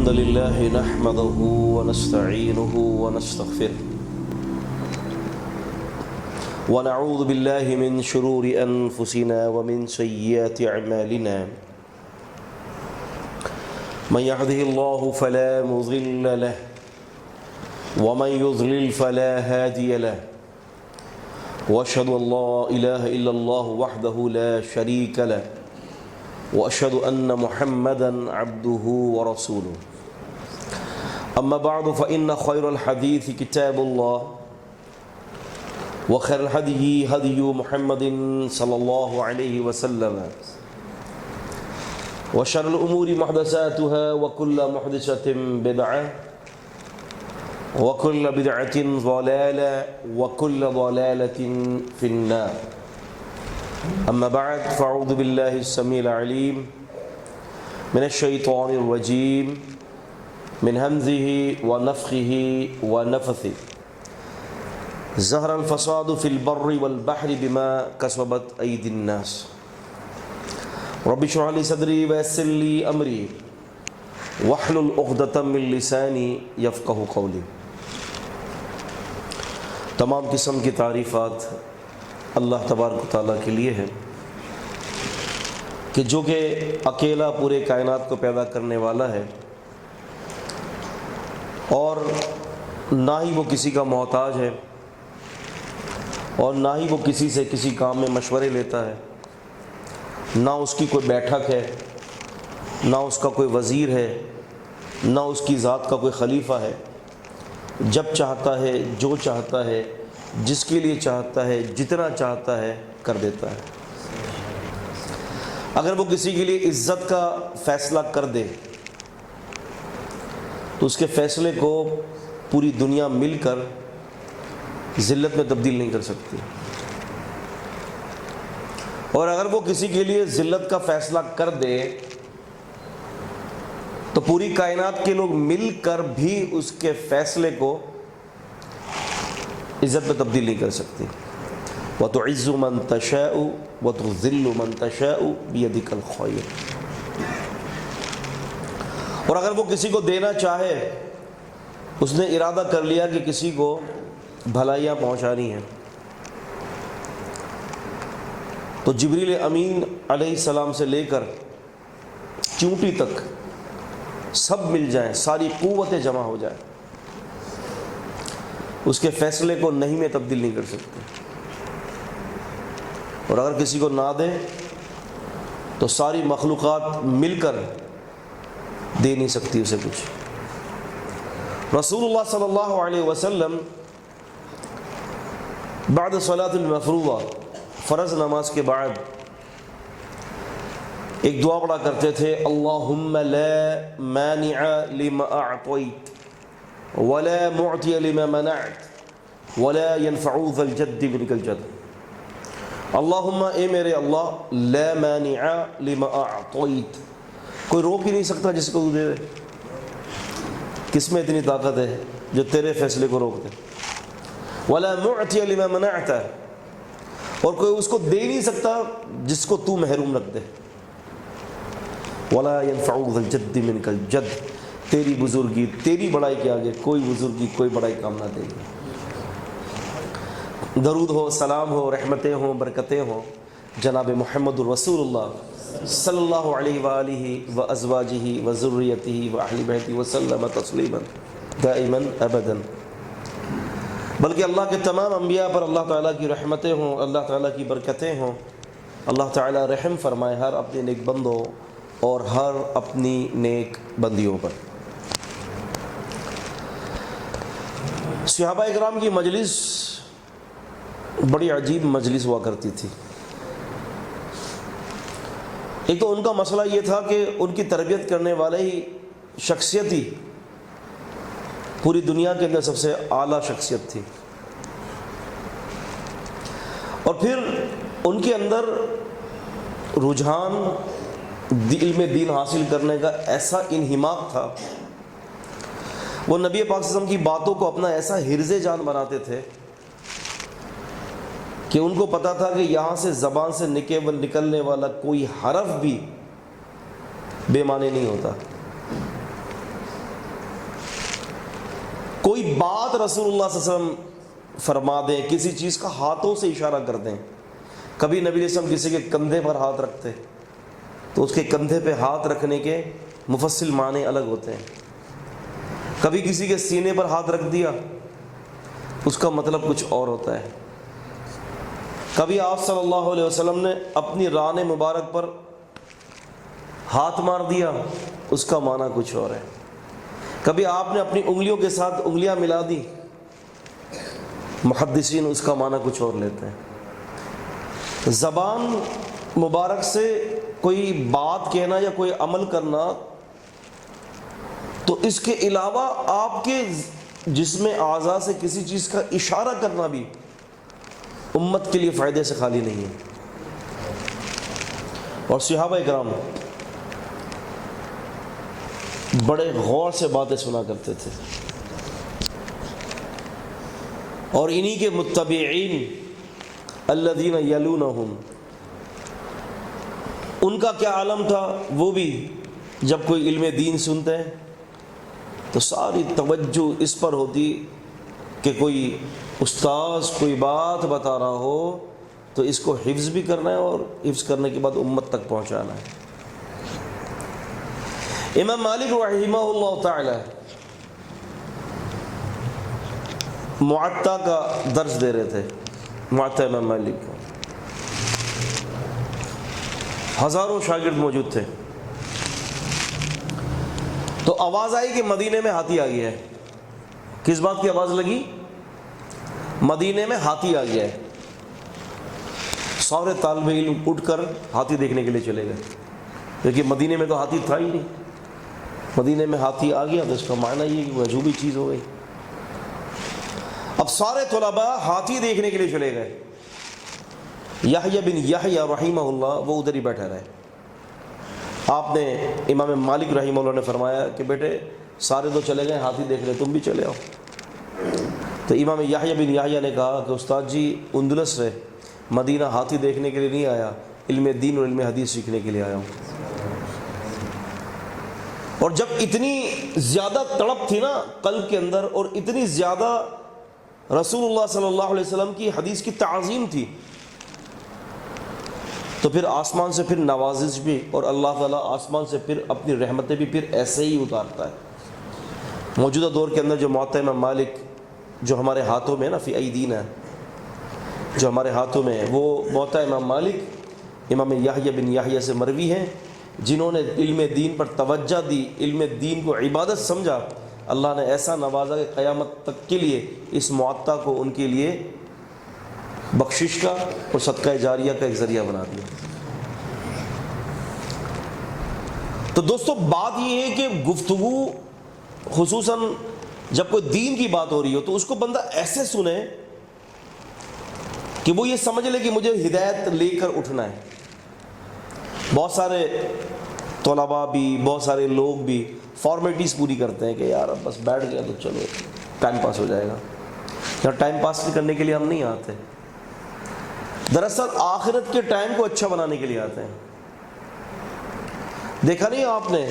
الحمد لله نحمده ونستعينه ونستغفره ونعوذ بالله من شرور أنفسنا ومن سيئات أعمالنا من يهده الله فلا مضل له ومن يضلل فلا هادي له وأشهد أن لا إله إلا الله وحده لا شريك له وأشهد أن محمدًا عبده ورسوله أما بعد فإن خير الحديث كتاب الله وخير الهدي هدي محمد صلى الله عليه وسلم وشر الأمور محدثاتها وكل محدثة بدعة وكل بدعة ضلالة وكل ضلالة في النار أما بعد فأعوذ بالله السميع العليم من الشيطان الرجيم من همزه ونفخه ونفثه ظهر الفساد في البر والبحر بما كسبت أيدي الناس رب اشرح لي صدري ويسر لي أمري واحلل عقدة من لساني يفقهوا قولي۔ تمام قسم کی تعریفات اللہ تبارک و تعالیٰ کے لیے ہے کہ جو کہ اکیلا پورے کائنات کو پیدا کرنے والا ہے اور نہ ہی وہ کسی کا محتاج ہے اور نہ ہی وہ کسی سے کسی کام میں مشورے لیتا ہے، نہ اس کی کوئی بیٹھک ہے، نہ اس کا کوئی وزیر ہے، نہ اس کی ذات کا کوئی خلیفہ ہے۔ جب چاہتا ہے، جو چاہتا ہے، جس کے لیے چاہتا ہے، جتنا چاہتا ہے کر دیتا ہے۔ اگر وہ کسی کے لیے عزت کا فیصلہ کر دے تو اس کے فیصلے کو پوری دنیا مل کر ذلت میں تبدیل نہیں کر سکتی، اور اگر وہ کسی کے لیے ذلت کا فیصلہ کر دے تو پوری کائنات کے لوگ مل کر بھی اس کے فیصلے کو عزت میں تبدیل نہیں کر سکتے۔ وَتُعِزُّ مَن تَشَاءُ وَتُذِلُّ مَن تَشَاءُ بِيَدِكَ الْخَيْرُ۔ اور اگر وہ کسی کو دینا چاہے، اس نے ارادہ کر لیا کہ کسی کو بھلائیاں پہنچانی ہیں، تو جبریل امین علیہ السلام سے لے کر چونٹی تک سب مل جائیں، ساری قوتیں جمع ہو جائیں، اس کے فیصلے کو نہیں میں تبدیل نہیں کر سکتے۔ اور اگر کسی کو نہ دے تو ساری مخلوقات مل کر دے نہیں سکتی اسے کچھ۔ رسول اللہ صلی اللہ علیہ وسلم بعد صلاۃ المفروضہ، فرض نماز کے بعد ایک دعا پڑھا کرتے تھے، اللہم لا مانع لما اعطیت ولا معطی لما منعت ولا ينفع ذا الجد منک الجد۔ اللہم، اے میرے اللہ، لا مانع لما اعطیت، کوئی روک ہی نہیں سکتا جس کو تو دے دے۔ کس میں اتنی طاقت ہے جو تیرے فیصلے کو روک دے؟ ولا معطی لما منعت، اور کوئی اس کو دے نہیں سکتا جس کو تو محروم رکھ دے۔ ولا ينفع ذا الجد منک الجد، تیری بزرگی، تیری بڑائی کے آگے کوئی بزرگی، کوئی بڑائی کام نہ دے گی۔ درود ہو، سلام ہو، رحمتیں ہوں، برکتیں ہوں جناب محمد الرسول اللہ صلی اللہ علیہ وآلہ وازواجہ وذریتہ واہل بیتہ وسلم تسلیما دائما ابدا۔ بلکہ اللہ کے تمام انبیاء پر اللہ تعالیٰ کی رحمتیں ہوں، اللہ تعالیٰ کی برکتیں ہوں، اللہ تعالیٰ رحم فرمائے ہر اپنے نیک بندوں اور ہر اپنی نیک بندیوں پر۔ صحابہ اکرام کی مجلس بڑی عجیب مجلس ہوا کرتی تھی۔ ایک تو ان کا مسئلہ یہ تھا کہ ان کی تربیت کرنے والے ہی شخصیت ہی پوری دنیا کے اندر سب سے اعلیٰ شخصیت تھی، اور پھر ان کے اندر رجحان علم دین حاصل کرنے کا ایسا انہماک تھا، وہ نبی پاک صلی اللہ علیہ وسلم کی باتوں کو اپنا ایسا حرز جان بناتے تھے کہ ان کو پتا تھا کہ یہاں سے زبان سے نکلنے والا کوئی حرف بھی بے معنی نہیں ہوتا۔ کوئی بات رسول اللہ صلی اللہ علیہ وسلم فرما دیں، کسی چیز کا ہاتھوں سے اشارہ کر دیں. کبھی نبی علیہ السلام کسی کے کندھے پر ہاتھ رکھتے تو اس کے کندھے پہ ہاتھ رکھنے کے مفصل معنی الگ ہوتے ہیں. کبھی کسی کے سینے پر ہاتھ رکھ دیا اس کا مطلب کچھ اور ہوتا ہے. کبھی آپ صلی اللہ علیہ وسلم نے اپنی ران مبارک پر ہاتھ مار دیا اس کا معنی کچھ اور ہے. کبھی آپ نے اپنی انگلیوں کے ساتھ انگلیاں ملا دی، محدثین اس کا معنی کچھ اور لیتے ہیں. زبان مبارک سے کوئی بات کہنا یا کوئی عمل کرنا، تو اس کے علاوہ آپ کے جسم اعضاء سے کسی چیز کا اشارہ کرنا بھی امت کے لیے فائدے سے خالی نہیں ہے. اور صحابہ کرام بڑے غور سے باتیں سنا کرتے تھے، اور انہی کے متبعین الذین یلونہم، ان کا کیا عالم تھا، وہ بھی جب کوئی علم دین سنتے ہیں تو ساری توجہ اس پر ہوتی کہ کوئی استاذ کوئی بات بتا رہا ہو تو اس کو حفظ بھی کرنا ہے اور حفظ کرنے کے بعد امت تک پہنچانا ہے. امام مالک رحمہ اللہ تعالی معطا کا درس دے رہے تھے. معطا امام مالک کو ہزاروں شاگرد موجود تھے. تو آواز آئی کہ مدینے میں ہاتھی آ گیا ہے. کس بات کی آواز لگی؟ مدینے میں ہاتھی آ گیا ہے. سارے طالب علم اٹھ کر ہاتھی دیکھنے کے لیے چلے گئے، لیکن مدینے میں تو ہاتھی تھا ہی نہیں. مدینے میں ہاتھی آ گیا تو اس کا معنی یہ کہ وہ عجوبی چیز ہو گئی. اب سارے طلباء ہاتھی دیکھنے کے لیے چلے گئے. یحییٰ بن یحییٰ رحمہ اللہ وہ ادھر ہی بیٹھے رہے. آپ نے امام مالک رحمہ اللہ نے فرمایا کہ بیٹے سارے تو چلے گئے ہاتھی دیکھ رہے، تم بھی چلے آؤ. تو امام یحییٰ بن یحییٰ نے کہا کہ استاد جی اندلس سے مدینہ ہاتھی دیکھنے کے لیے نہیں آیا، علم دین اور علم حدیث سیکھنے کے لیے آیا ہوں. اور جب اتنی زیادہ تڑپ تھی نا قلب کے اندر، اور اتنی زیادہ رسول اللہ صلی اللہ علیہ وسلم کی حدیث کی تعظیم تھی، تو پھر آسمان سے پھر نوازش بھی، اور اللہ تعالیٰ آسمان سے پھر اپنی رحمتیں بھی پھر ایسے ہی اتارتا ہے. موجودہ دور کے اندر جو معطا امام مالک جو ہمارے ہاتھوں میں نا فی ایدینا، جو ہمارے ہاتھوں میں ہے، وہ معطا امام مالک امام یحییٰ بن یحییٰ سے مروی ہیں، جنہوں نے علم دین پر توجہ دی، علم دین کو عبادت سمجھا. اللہ نے ایسا نوازا کہ قیامت تک کے لیے اس معطا کو ان کے لیے بخشش کا اور صدقہ جاریہ کا ایک ذریعہ بنا دیا. تو دوستو بات یہ ہے کہ گفتگو خصوصاً جب کوئی دین کی بات ہو رہی ہو تو اس کو بندہ ایسے سنے کہ وہ یہ سمجھ لے کہ مجھے ہدایت لے کر اٹھنا ہے. بہت سارے طلباء بھی، بہت سارے لوگ بھی فارمیلٹیز پوری کرتے ہیں کہ یار اب بس بیٹھ گیا تو چلو ٹائم پاس ہو جائے گا. یار ٹائم پاس کرنے کے لیے ہم نہیں آتے، دراصل آخرت کے ٹائم کو اچھا بنانے کے لیے آتے ہیں. دیکھا نہیں آپ نے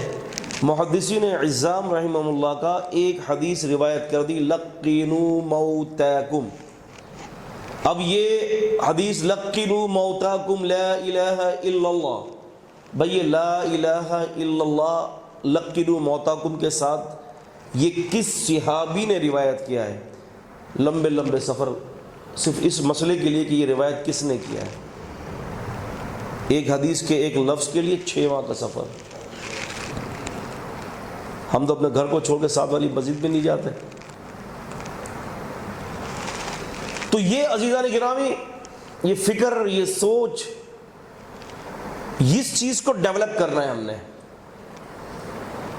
محدثین عظام رحمہ اللہ کا ایک حدیث روایت کر دی، لقنوا موتاکم. اب یہ حدیث لقنوا موتاکم لا الہ الا اللہ، بھئی یہ لا الہ الا اللہ لقنوا موتاکم کے ساتھ یہ کس صحابی نے روایت کیا ہے؟ لمبے لمبے سفر صرف اس مسئلے کے لیے کہ یہ روایت کس نے کیا ہے. ایک حدیث کے ایک لفظ کے لیے 6 ماہ کا سفر. ہم تو اپنے گھر کو چھوڑ کے ساتھ والی مسجد میں نہیں جاتے. تو یہ عزیزان گرامی، یہ فکر، یہ سوچ، اس چیز کو ڈیولپ کرنا ہے ہم نے.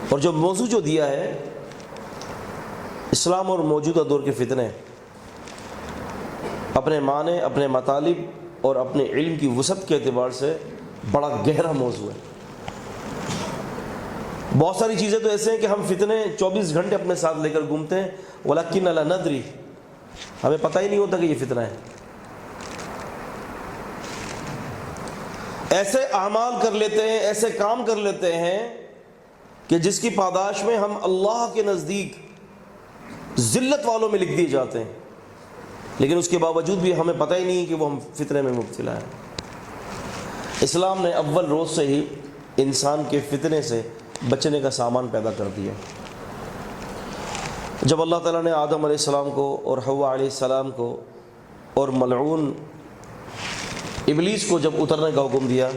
اور جو موضوع جو دیا ہے اسلام اور موجودہ دور کے فتنے، اپنے معنی، اپنے مطالب اور اپنے علم کی وسعت کے اعتبار سے بڑا گہرا موضوع ہے. بہت ساری چیزیں تو ایسے ہیں کہ ہم فتنے 24 گھنٹے اپنے ساتھ لے کر گھومتے ہیں، ولیکن لا ندری، ہمیں پتہ ہی نہیں ہوتا کہ یہ فتنہ ہے. ایسے اعمال کر لیتے ہیں، ایسے کام کر لیتے ہیں کہ جس کی پاداش میں ہم اللہ کے نزدیک ذلت والوں میں لکھ دیے جاتے ہیں، لیکن اس کے باوجود بھی ہمیں پتہ ہی نہیں کہ وہ ہم فتنے میں مبتلا ہیں۔ اسلام نے اول روز سے ہی انسان کے فتنے سے بچنے کا سامان پیدا کر دیا۔ جب اللہ تعالیٰ نے آدم علیہ السلام کو اور حوا علیہ السلام کو اور ملعون ابلیس کو جب اترنے کا حکم دیا،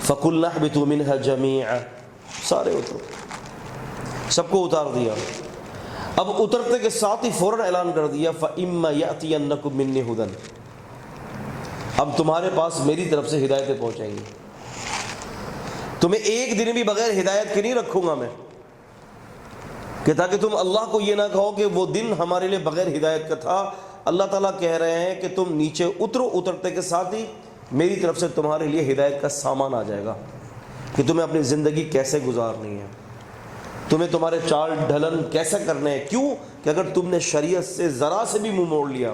فَقُلْنَا اهْبِطُوا مِنْهَا جَمِيعًا، سارے اترو، سب کو اتار دیا۔ اب اترتے کے ساتھ ہی فوراً اعلان کر دیا فَإِمَّا يَأْتِيَنَّكُم مِّنِّي هُدًى، اب تمہارے پاس میری طرف سے ہدایتیں پہنچیں گی، تمہیں ایک دن بھی بغیر ہدایت کے نہیں رکھوں گا میں، کہ تاکہ تم اللہ کو یہ نہ کہو کہ وہ دن ہمارے لیے بغیر ہدایت کا تھا۔ اللہ تعالیٰ کہہ رہے ہیں کہ تم نیچے اترو، اترتے کے ساتھ ہی میری طرف سے تمہارے لیے ہدایت کا سامان آ جائے گا کہ تمہیں اپنی زندگی کیسے گزارنی ہے، تمہیں تمہارے چال ڈھلن کیسے کرنے ہیں۔ کیوں کہ اگر تم نے شریعت سے ذرا سے بھی منہ موڑ لیا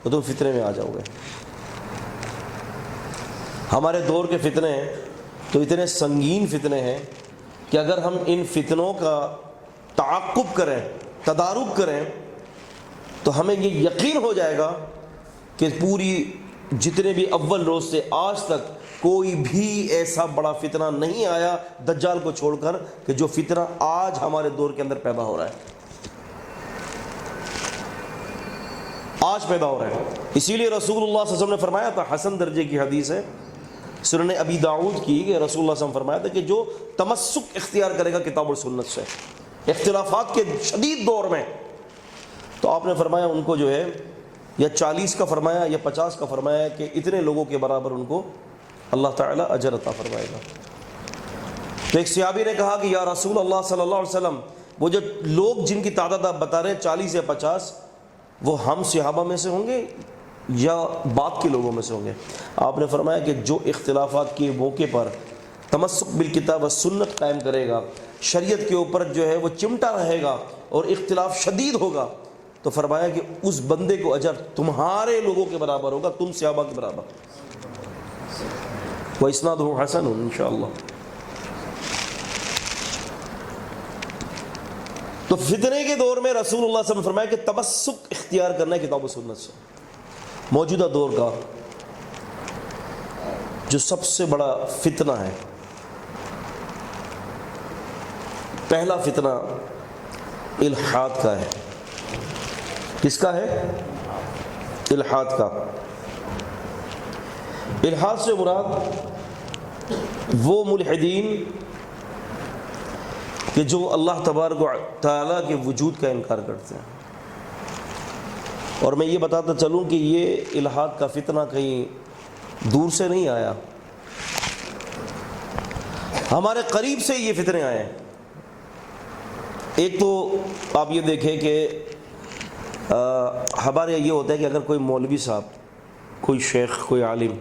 تو تم فتنے میں آ جاؤ گے۔ ہمارے دور کے فتنے تو اتنے سنگین فتنے ہیں کہ اگر ہم ان فتنوں کا تعاقب کریں، تدارک کریں، تو ہمیں یہ یقین ہو جائے گا کہ پوری جتنے بھی اول روز سے آج تک کوئی بھی ایسا بڑا فتنہ نہیں آیا دجال کو چھوڑ کر کہ جو فتنہ آج ہمارے دور کے اندر پیدا ہو رہا ہے، آج پیدا ہو رہا ہے۔ اسی لیے رسول اللہ صلی اللہ علیہ وسلم نے فرمایا تھا، حسن درجے کی حدیث ہے سنن ابی داؤد کی، کہ رسول اللہ صلی اللہ علیہ وسلم فرمایا تھا کہ جو تمسک اختیار کرے گا کتاب اور سنت سے اختلافات کے شدید دور میں، تو آپ نے فرمایا ان کو جو ہے یا 40 کا فرمایا یا 50 کا فرمایا کہ اتنے لوگوں کے برابر ان کو اللہ تعالیٰ اجر عطا فرمائے گا۔ تو ایک صحابی نے کہا کہ یا رسول اللہ صلی اللہ علیہ وسلم، وہ جو لوگ جن کی تعداد آپ بتا رہے ہیں 40 یا 50، وہ ہم صحابہ میں سے ہوں گے یا بعد کے لوگوں میں سے ہوں گے؟ آپ نے فرمایا کہ جو اختلافات کے موقع پر تمسک بالکتاب و سنت قائم کرے گا، شریعت کے اوپر جو ہے وہ چمٹا رہے گا اور اختلاف شدید ہوگا، تو فرمایا کہ اس بندے کو اجر تمہارے لوگوں کے برابر ہوگا، تم صحابہ کے برابر۔ وَإِسْنَادُهُ حَسَنٌ انشاءاللہ۔ تو فتنے کے دور میں رسول اللہ صلی اللہ علیہ وسلم نے فرمایا کہ تمسک اختیار کرنا ہے کتاب و سنت سے۔ موجودہ دور کا جو سب سے بڑا فتنہ ہے، پہلا فتنہ الحاد کا ہے۔ کس کا ہے؟ الحاد کا۔ الحاد سے مراد وہ ملحدین کہ جو اللہ تبارک و تعالیٰ کے وجود کا انکار کرتے ہیں۔ اور میں یہ بتاتا چلوں کہ یہ الحاد کا فتنہ کہیں دور سے نہیں آیا، ہمارے قریب سے یہ فتنے آئے ہیں۔ ایک تو آپ یہ دیکھیں کہ ہمارے یہ ہوتا ہے کہ اگر کوئی مولوی صاحب، کوئی شیخ، کوئی عالم،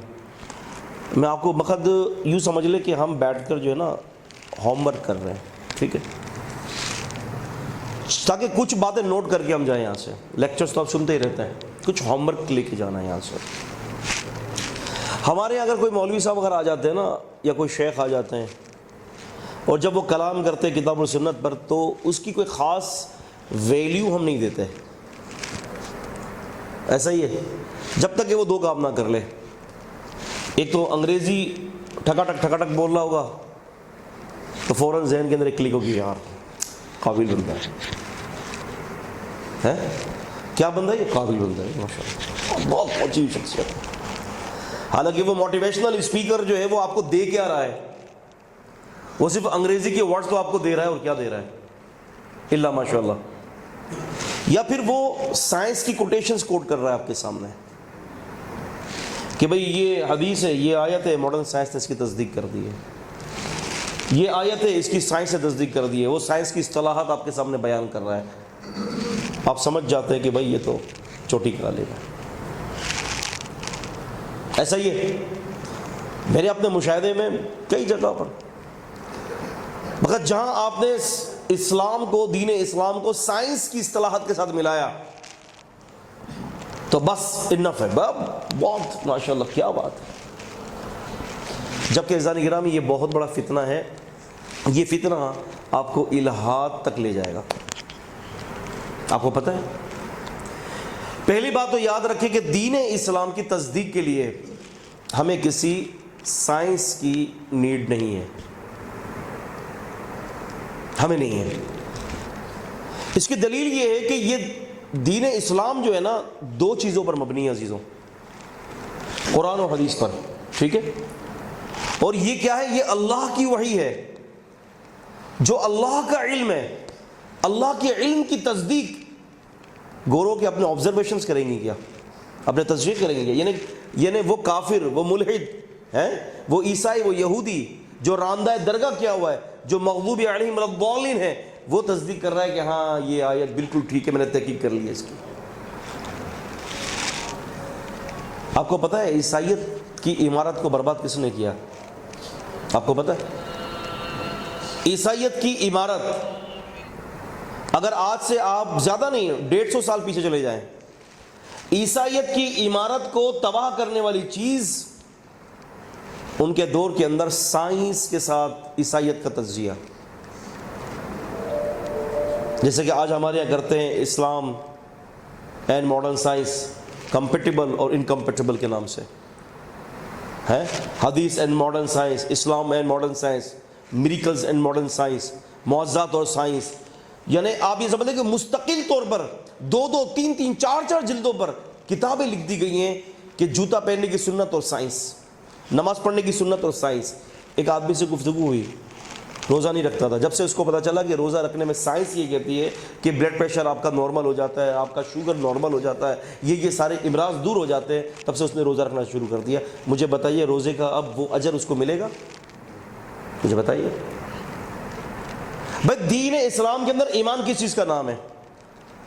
میں آپ کو مقد یوں سمجھ لے کہ ہم بیٹھ کر جو ہے نا ہوم ورک کر رہے ہیں، ٹھیک ہے، تاکہ کچھ باتیں نوٹ کر کے ہم جائیں یہاں سے۔ لیکچرز تو آپ سنتے ہی رہتے ہیں، کچھ ہوم ورک لے کے جانا ہے یہاں سے۔ ہمارے اگر کوئی مولوی صاحب اگر آ جاتے ہیں نا، یا کوئی شیخ آ جاتے ہیں، اور جب وہ کلام کرتے ہیں کتاب و سنت پر، تو اس کی کوئی خاص ویلیو ہم نہیں دیتے۔ ایسا ہی ہے، جب تک کہ وہ دو کام نہ کر لے۔ ایک تو انگریزی ٹھکا ٹک بول رہا ہوگا تو فوراً ذہن کے اندر ایک کلک ہوگی، یار قابل بندہ ہے، کیا بندہ ہے یہ؟ قابل بندہ ہے، ماشاءاللہ، بہت اچھی شخصیت ہے۔ حالانکہ وہ موٹیویشنل اسپیکر جو ہے وہ آپ کو دے کیا رہا ہے؟ وہ صرف انگریزی کے ورڈز تو آپ کو دے رہا ہے، اور کیا دے رہا ہے؟ الا ماشاءاللہ۔ یا پھر وہ سائنس کی کوٹیشنز کوٹ کر رہا ہے آپ کے سامنے کہ بھئی یہ حدیث ہے، یہ آیت ہے، ماڈرن سائنس نے اس کی تصدیق کر دی ہے، یہ آیت ہے، اس کی سائنس نے تصدیق کر دی ہے، وہ سائنس کی اصطلاحات آپ کے سامنے بیان کر رہا ہے۔ آپ سمجھ جاتے ہیں کہ بھئی یہ تو چوٹی کا عالم ہے۔ ایسا ہی ہے میرے اپنے مشاہدے میں کئی جگہ پر، مگر جہاں آپ نے اسلام کو، دین اسلام کو سائنس کی اصطلاحات کے ساتھ ملایا تو بس انف ہے، بہت ماشاءاللہ، کیا بات ہے۔ جبکہ عزیزان گرامی یہ بہت بڑا فتنہ ہے، یہ فتنہ آپ کو الحاد تک لے جائے گا۔ آپ کو پتہ ہے؟ پہلی بات تو یاد رکھیں کہ دین اسلام کی تصدیق کے لیے ہمیں کسی سائنس کی نیڈ نہیں ہے، ہمیں نہیں ہے۔ اس کی دلیل یہ ہے کہ یہ دین اسلام جو ہے نا دو چیزوں پر مبنی ہے عزیزوں، قرآن و حدیث پر، ٹھیک ہے؟ اور یہ کیا ہے؟ یہ اللہ کی وحی ہے، جو اللہ کا علم ہے، اللہ کے علم کی تصدیق گورو کے اپنے آبزرویشنز کریں گے کیا؟ اپنے تجزیے کریں گے کیا؟ یعنی وہ کافر، وہ ملحد ہیں، وہ عیسائی، وہ یہودی جو راندہ درگاہ کیا ہوا ہے، جو مغضوب علیہم الضالین ہے، وہ تصدیق کر رہا ہے کہ ہاں یہ آیت بالکل ٹھیک ہے، میں نے تحقیق کر لی ہے اس کی۔ آپ کو پتہ ہے عیسائیت کی عمارت کو برباد کس نے کیا؟ آپ کو پتہ ہے عیسائیت کی عمارت، اگر آج سے آپ زیادہ نہیں 150 سال پیچھے چلے جائیں، عیسائیت کی عمارت کو تباہ کرنے والی چیز ان کے دور کے اندر سائنس کے ساتھ عیسائیت کا تجزیہ، جیسے کہ آج ہمارے یہاں کرتے ہیں اسلام اینڈ ماڈرن سائنس، کمپیٹیبل اور انکمپیٹیبل کے نام سے ہے، حدیث and modern science, Islam and modern science, miracles and modern science, معجزات اور سائنس۔ یعنی آپ یہ سمجھیں کہ مستقل طور پر 2 3 4 جلدوں پر کتابیں لکھ دی گئی ہیں کہ جوتا پہننے کی سنت اور سائنس، نماز پڑھنے کی سنت اور سائنس۔ ایک آدمی سے گفتگو ہوئی، روزہ نہیں رکھتا تھا، جب سے اس کو پتا چلا کہ روزہ رکھنے میں سائنس یہ کہتی ہے کہ بلڈ پریشر آپ کا نارمل ہو جاتا ہے، آپ کا شوگر نارمل ہو جاتا ہے، یہ سارے امراض دور ہو جاتے ہیں، تب سے اس نے روزہ رکھنا شروع کر دیا۔ مجھے بتائیے روزے کا اب وہ اجر اس کو ملے گا؟ مجھے بتائیے بھائی، دین اسلام کے اندر ایمان کس چیز کا نام ہے؟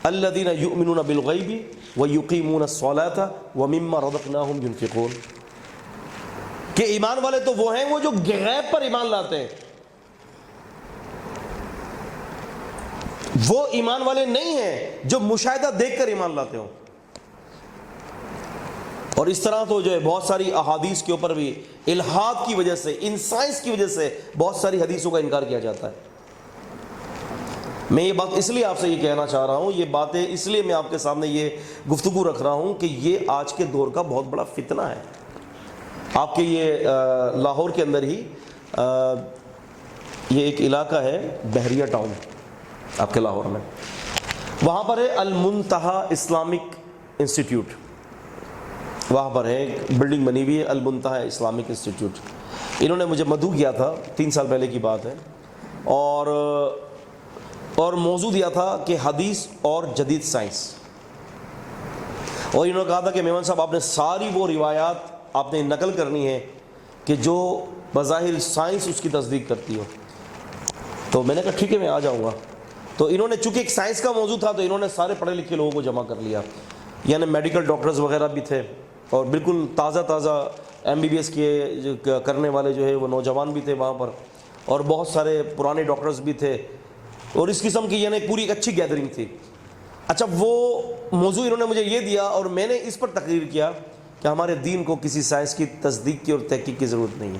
الذین یؤمنون بالغیب ویقیمون الصلاۃ ومما رزقناہم ینفقون، کہ ایمان والے تو وہ ہیں وہ جو غیب پر ایمان لاتے ہیں، وہ ایمان والے نہیں ہیں جو مشاہدہ دیکھ کر ایمان لاتے ہوں۔ اور اس طرح تو جو ہے بہت ساری احادیث کے اوپر بھی الحاد کی وجہ سے، ان سائنس کی وجہ سے بہت ساری حدیثوں کا انکار کیا جاتا ہے۔ میں یہ بات اس لیے آپ سے یہ کہنا چاہ رہا ہوں، یہ باتیں اس لیے میں آپ کے سامنے یہ گفتگو رکھ رہا ہوں کہ یہ آج کے دور کا بہت بڑا فتنہ ہے۔ آپ کے یہ لاہور کے اندر ہی یہ ایک علاقہ ہے بحریہ ٹاؤن، آپ کے لاہور میں، وہاں پر ہے المنتہا اسلامک انسٹیٹیوٹ، وہاں پر ہے ایک بلڈنگ بنی ہوئی ہے المنتہا اسلامک انسٹیٹیوٹ۔ انہوں نے مجھے مدعو کیا تھا 3 سال پہلے کی بات ہے، اور موضوع دیا تھا کہ حدیث اور جدید سائنس، اور انہوں نے کہا تھا کہ میمن صاحب آپ نے ساری وہ روایات آپ نے نقل کرنی ہے کہ جو بظاہر سائنس اس کی تصدیق کرتی ہو۔ تو میں نے کہا ٹھیک ہے میں آ جاؤں گا۔ تو انہوں نے چونکہ ایک سائنس کا موضوع تھا تو انہوں نے سارے پڑھے لکھے لوگوں کو جمع کر لیا، یعنی میڈیکل ڈاکٹرز وغیرہ بھی تھے، اور بالکل تازہ MBBS کے کرنے والے جو ہے وہ نوجوان بھی تھے وہاں پر، اور بہت سارے پرانے ڈاکٹرز بھی تھے، اور اس قسم کی یعنی پوری ایک اچھی گیدرنگ تھی۔ اچھا، وہ موضوع انہوں نے مجھے یہ دیا اور میں نے اس پر تقریر کیا کہ ہمارے دین کو کسی سائنس کی تصدیق کی اور تحقیق کی ضرورت نہیں ہے۔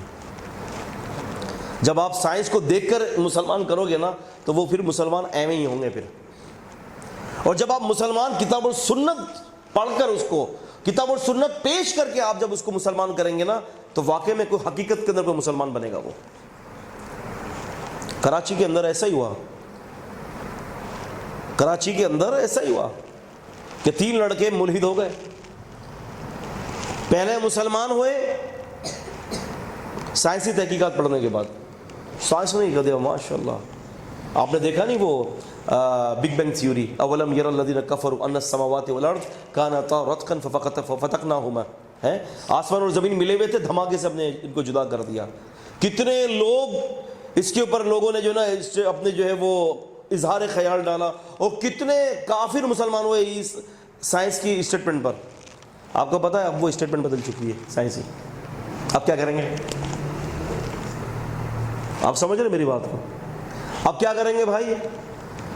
جب آپ سائنس کو دیکھ کر مسلمان کرو گے نا تو وہ پھر مسلمان ایویں ہی ہوں گے پھر، اور جب آپ مسلمان کتاب اور سنت پڑھ کر اس کو کتاب اور سنت پیش کر کے آپ جب اس کو مسلمان کریں گے نا تو واقعی میں کوئی حقیقت کے اندر کوئی مسلمان بنے گا۔ وہ کراچی کے اندر ایسا ہی ہوا، کراچی کے اندر ایسا ہی ہوا کہ 3 لڑکے ملحد ہو گئے، پہلے مسلمان ہوئے سائنسی تحقیقات پڑھنے کے بعد، سائنس نہیں کر دیا ماشاءاللہ۔ آپ نے دیکھا نہیں وہ بگ بینگ تھیوری، اولم یر الذین کفروا ان السماوات والارض کانتا رتقا ففتقناہما، ہے آسمان اور زمین ملے ہوئے تھے، دھماکے سے ہم نے ان کو جدا کر دیا۔ کتنے لوگ اس کے اوپر لوگوں نے جو نا اپنے جو ہے وہ اظہار خیال ڈالا، اور کتنے کافر مسلمان ہوئے اس سائنس کی اسٹیٹمنٹ پر۔ آپ کو پتہ ہے اب وہ اسٹیٹمنٹ بدل چکی ہے سائنسی، اب کیا کریں گے؟ آپ سمجھ رہے میری بات کو؟ اب کیا کریں گے بھائی؟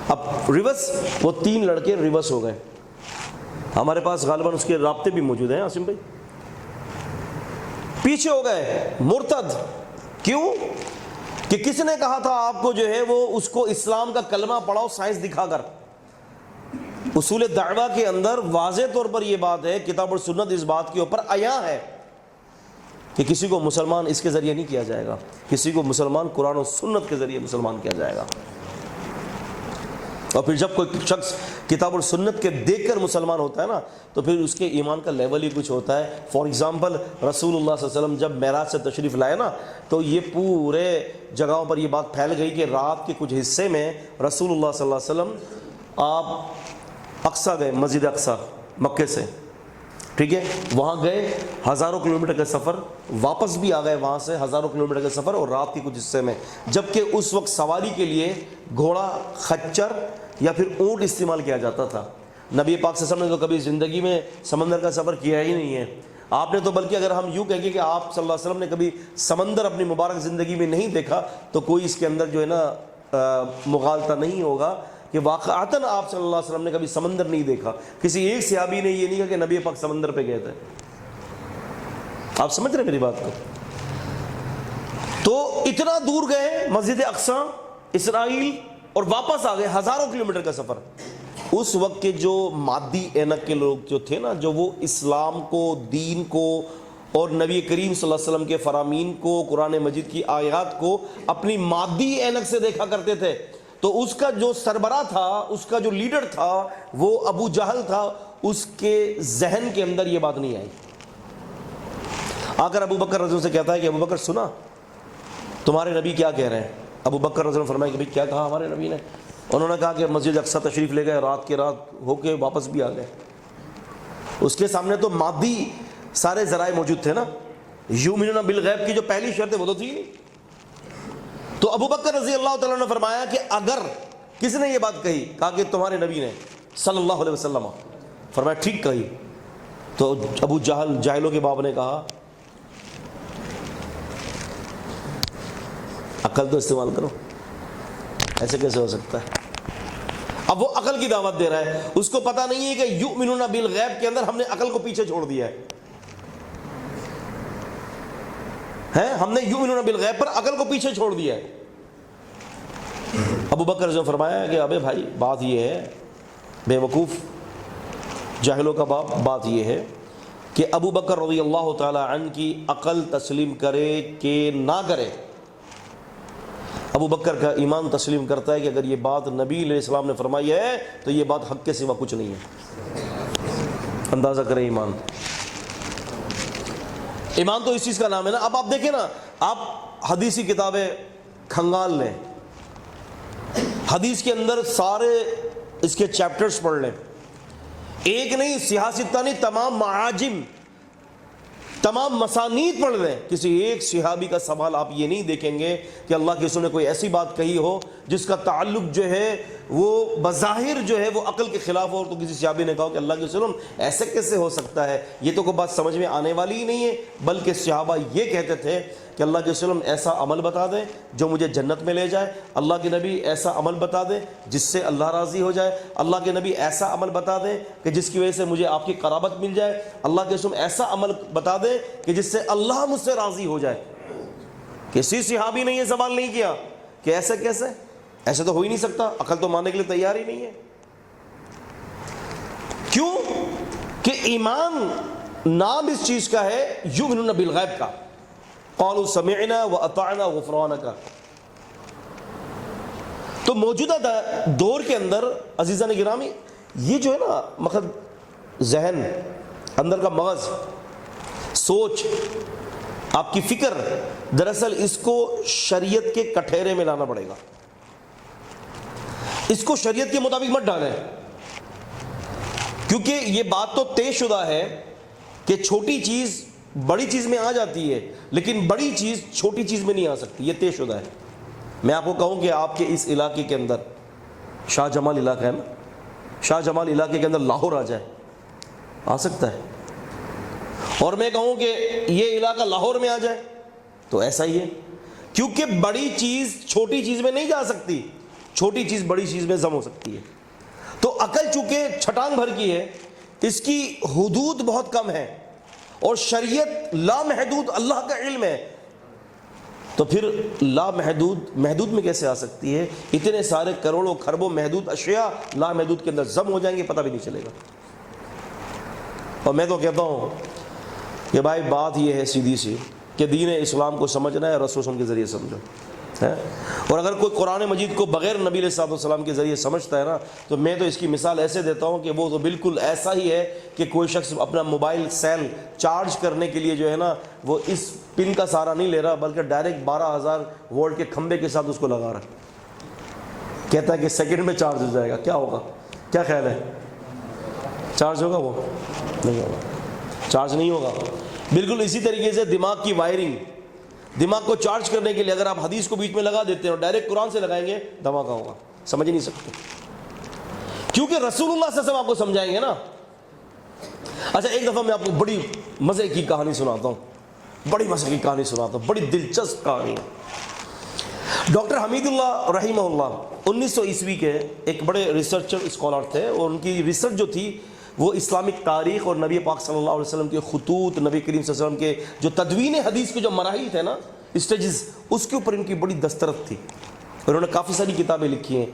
اب ریورس، وہ 3 لڑکے ریورس ہو گئے، ہمارے پاس غالباً اس کے رابطے بھی موجود ہیں عاصم بھائی، پیچھے ہو گئے مرتد۔ کیوں؟ کہ کس نے کہا تھا آپ کو جو ہے وہ اس کو اسلام کا کلمہ پڑھاؤ سائنس دکھا کر، اصول دعویٰ کے اندر واضح طور پر یہ بات ہے، کتاب اور سنت اس بات کے اوپر عیاں ہے کہ کسی کو مسلمان اس کے ذریعے نہیں کیا جائے گا، کسی کو مسلمان قرآن و سنت کے ذریعے مسلمان کیا جائے گا۔ اور پھر جب کوئی شخص کتاب اور سنت کے دیکھ کر مسلمان ہوتا ہے نا، تو پھر اس کے ایمان کا لیول ہی کچھ ہوتا ہے۔ فار ایگزامپل رسول اللہ صلی اللہ علیہ وسلم جب معراج سے تشریف لائے نا، تو یہ پورے جگہوں پر یہ بات پھیل گئی کہ رات کے کچھ حصے میں رسول اللہ صلی اللہ علیہ وسلم آپ اقصیٰ گئے، مسجد اقصیٰ مکے سے، ٹھیک ہے، وہاں گئے ہزاروں کلومیٹر کا سفر، واپس بھی آ گئے وہاں سے ہزاروں کلومیٹر کا سفر، اور رات کے کچھ حصے میں، جبکہ اس وقت سواری کے لیے گھوڑا، خچر یا پھر اونٹ استعمال کیا جاتا تھا۔ نبی پاک صلی اللہ علیہ وسلم نے تو کبھی زندگی میں سمندر کا سفر کیا ہی نہیں ہے۔ آپ نے تو بلکہ اگر ہم یوں کہیں گے کہ آپ صلی اللہ علیہ وسلم نے کبھی سمندر اپنی مبارک زندگی میں نہیں دیکھا، تو کوئی اس کے اندر جو ہے نا مغالطہ نہیں ہوگا کہ واقعتاً آپ صلی اللہ علیہ وسلم نے کبھی سمندر نہیں دیکھا۔ کسی ایک صحابی نے یہ نہیں کہا کہ نبی پاک سمندر پہ گئے تھے۔ آپ سمجھ رہے ہیں میری بات کو؟ تو اتنا دور گئے مسجد اقصیٰ، اسرائیل، اور واپس آ گئے ہزاروں کلومیٹر کا سفر۔ اس وقت کے جو مادی اینک کے لوگ جو تھے نا، جو وہ اسلام کو، دین کو اور نبی کریم صلی اللہ علیہ وسلم کے فرامین کو، قرآن مجید کی آیات کو اپنی مادی اینک سے دیکھا کرتے تھے، تو اس کا جو سربراہ تھا، اس کا جو لیڈر تھا، وہ ابو جہل تھا۔ اس کے ذہن کے اندر یہ بات نہیں آئی۔ آ کر ابو بکر رضی اللہ عنہ سے کہتا ہے کہ ابو بکر سنا تمہارے نبی کیا کہہ رہے ہیں؟ ابو بکر رضی اللہ عنہ فرمایا کہ بھئی کیا کہا ہمارے نبی نے؟ انہوں نے کہا کہ مسجد اقصیٰ تشریف لے گئے، رات کے رات ہو کے واپس بھی آ گئے۔ اس کے سامنے تو مادی سارے ذرائع موجود تھے نا، یؤمنون بالغیب کی جو پہلی شرط ہے وہ تو تھی نہیں۔ تو ابو بکر رضی اللہ تعالیٰ نے فرمایا کہ اگر کس نے یہ بات کہی، کہا کہ تمہارے نبی نے صلی اللہ علیہ وسلم، فرمایا ٹھیک کہی۔ تو ابو جہل، جاہلوں کے باپ نے کہا عقل تو استعمال کرو، ایسے کیسے ہو سکتا ہے؟ اب وہ عقل کی دعوت دے رہا ہے، اس کو پتہ نہیں ہے کہ یؤمنون بالغیب کے اندر ہم نے عقل کو پیچھے چھوڑ دیا ہے، ہم نے یؤمنون بالغیب پر عقل کو پیچھے چھوڑ دیا ہے۔ ابو بکر نے فرمایا کہ ابے بھائی بات یہ ہے، بے وقوف جاہلوں کا باپ، بات یہ ہے کہ ابو بکر رضی اللہ تعالی عنہ کی عقل تسلیم کرے کہ نہ کرے، ابو بکر کا ایمان تسلیم کرتا ہے کہ اگر یہ بات نبی علیہ السلام نے فرمائی ہے تو یہ بات حق کے سوا کچھ نہیں ہے۔ اندازہ کریں ایمان، ایمان تو اس چیز کا نام ہے نا۔ اب آپ دیکھیں نا، آپ حدیثی کتابیں کھنگال لیں، حدیث کے اندر سارے اس کے چیپٹرز پڑھ لیں، ایک نہیں، سیاستہ نہیں، تمام معاجم، تمام مسانید پڑھ لیں، کسی ایک صحابی کا سوال آپ یہ نہیں دیکھیں گے کہ اللہ کے رسول نے کوئی ایسی بات کہی ہو جس کا تعلق جو ہے وہ بظاہر جو ہے وہ عقل کے خلاف ہو، تو کسی صحابی نے کہا کہ اللہ کے رسول ایسے کیسے ہو سکتا ہے، یہ تو کوئی بات سمجھ میں آنے والی ہی نہیں ہے۔ بلکہ صحابہ یہ کہتے تھے کہ اللہ کے رسول ایسا عمل بتا دیں جو مجھے جنت میں لے جائے، اللہ کے نبی ایسا عمل بتا دیں جس سے اللہ راضی ہو جائے، اللہ کے نبی ایسا عمل بتا دیں کہ جس کی وجہ سے مجھے آپ کی قرابت مل جائے، اللہ کے رسول ایسا عمل بتا دیں کہ جس سے اللہ مجھ سے راضی ہو جائے۔ کسی صحابی نے یہ سوال نہیں کیا کہ ایسے کیسے، ایسے تو ہو ہی نہیں سکتا، عقل تو ماننے کے لیے تیار ہی نہیں ہے۔ کیوں کہ ایمان نام اس چیز کا ہے یؤمنون بالغیب کا، قالوا سمعنا واطعنا غفرانک۔ تو موجودہ دور کے اندر عزیزان گرامی، یہ جو ہے نا مقصد ذہن، اندر کا مغز، سوچ، آپ کی فکر، دراصل اس کو شریعت کے کٹہرے میں لانا پڑے گا، اس کو شریعت کے مطابق مت ڈالیں، کیونکہ یہ بات تو طے شدہ ہے کہ چھوٹی چیز بڑی چیز میں آ جاتی ہے، لیکن بڑی چیز چھوٹی چیز میں نہیں آ سکتی، یہ طے شدہ ہے۔ میں آپ کو کہوں کہ آپ کے اس علاقے کے اندر شاہ جمال علاقہ ہے نا، شاہ جمال علاقے کے اندر لاہور آ جائے، آ سکتا ہے، اور میں کہوں کہ یہ علاقہ لاہور میں آ جائے تو ایسا ہی ہے، کیونکہ بڑی چیز چھوٹی چیز میں نہیں جا سکتی، چھوٹی چیز بڑی چیز میں ضم ہو سکتی ہے۔ تو عقل چونکہ چھٹان بھر کی ہے، اس کی حدود بہت کم ہے، اور شریعت لامحدود اللہ کا علم ہے، تو تو پھر لا محدود محدود میں کیسے آ سکتی ہے؟ اتنے سارے کروڑوں خربوں محدود اشیاء لا محدود کے اندر ضم ہو جائیں گے، پتہ بھی نہیں چلے گا۔ اور میں تو کہتا ہوں کہ بھائی بات یہ ہے سیدھی سی کہ دین اسلام کو سمجھنا ہے رسول صلی اللہ علیہ وسلم کے ذریعے سمجھو ہے۔ اور اگر کوئی قرآن مجید کو بغیر نبی علیہ الصلوۃ والسلام کے ذریعے سمجھتا ہے نا، تو میں تو اس کی مثال ایسے دیتا ہوں کہ وہ تو بالکل ایسا ہی ہے کہ کوئی شخص اپنا موبائل سیل چارج کرنے کے لیے جو ہے نا وہ اس پن کا سہارا نہیں لے رہا، بلکہ ڈائریکٹ 12,000 وولٹ کے کھمبے کے ساتھ اس کو لگا رہا ہے، کہتا ہے کہ سیکنڈ میں چارج ہو جائے گا۔ کیا ہوگا؟ کیا خیال ہے؟ چارج ہوگا؟ وہ نہیں ہوگا، چارج نہیں ہوگا۔ بالکل اسی طریقے سے دماغ کی وائرنگ، دماغ کو چارج کرنے کے لیے اگر آپ حدیث کو بیچ میں لگا دیتے ہیں اور ڈائریکٹ قرآن سے لگائیں گے، دھماکہ ہوگا، سمجھ نہیں سکتے، کیونکہ رسول اللہ صلی اللہ علیہ وسلم آپ کو سمجھائیں گے نا۔ اچھا ایک دفعہ میں آپ کو بڑی مزے کی کہانی سناتا ہوں، بڑی مزے کی کہانی سناتا ہوں، بڑی دلچسپ کہانی ہے۔ ڈاکٹر حمید اللہ رحمہ اللہ 1900 عیسوی کے ایک بڑے ریسرچر اسکالر تھے، اور ان کی ریسرچ جو تھی وہ اسلامک تاریخ اور نبی پاک صلی اللہ علیہ وسلم کے خطوط، نبی کریم صلی اللہ علیہ وسلم کے جو تدوین حدیث کے جو مراحل تھے نا، اسٹیجز، اس کے اوپر ان کی بڑی دسترت تھی۔ انہوں نے کافی ساری کتابیں لکھی ہیں۔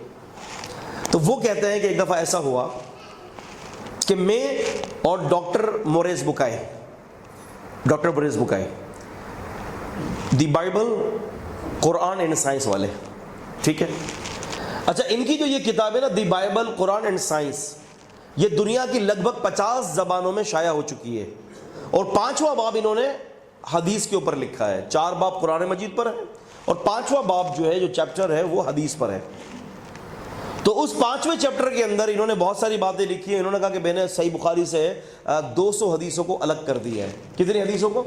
تو وہ کہتے ہیں کہ ایک دفعہ ایسا ہوا کہ میں اور doctor Maurice Bucaille the Bible Quran and science والے، ٹھیک ہے۔ اچھا ان کی جو یہ کتاب ہے نا دی بائبل قرآن اینڈ سائنس، یہ دنیا کی لگ بھگ 50 زبانوں میں شائع ہو چکی ہے، اور 5واں باب انہوں نے حدیث کے اوپر لکھا ہے۔ 4 باب قرآن مجید پر ہے، اور 5واں باب جو ہے، جو چیپٹر ہے، وہ حدیث پر ہے۔ تو اس 5ویں چیپٹر کے اندر انہوں نے بہت ساری باتیں لکھی ہیں۔ انہوں نے کہا کہ میں نے صحیح بخاری سے 200 حدیثوں کو الگ کر دیا ہے۔ کتنی حدیثوں کو؟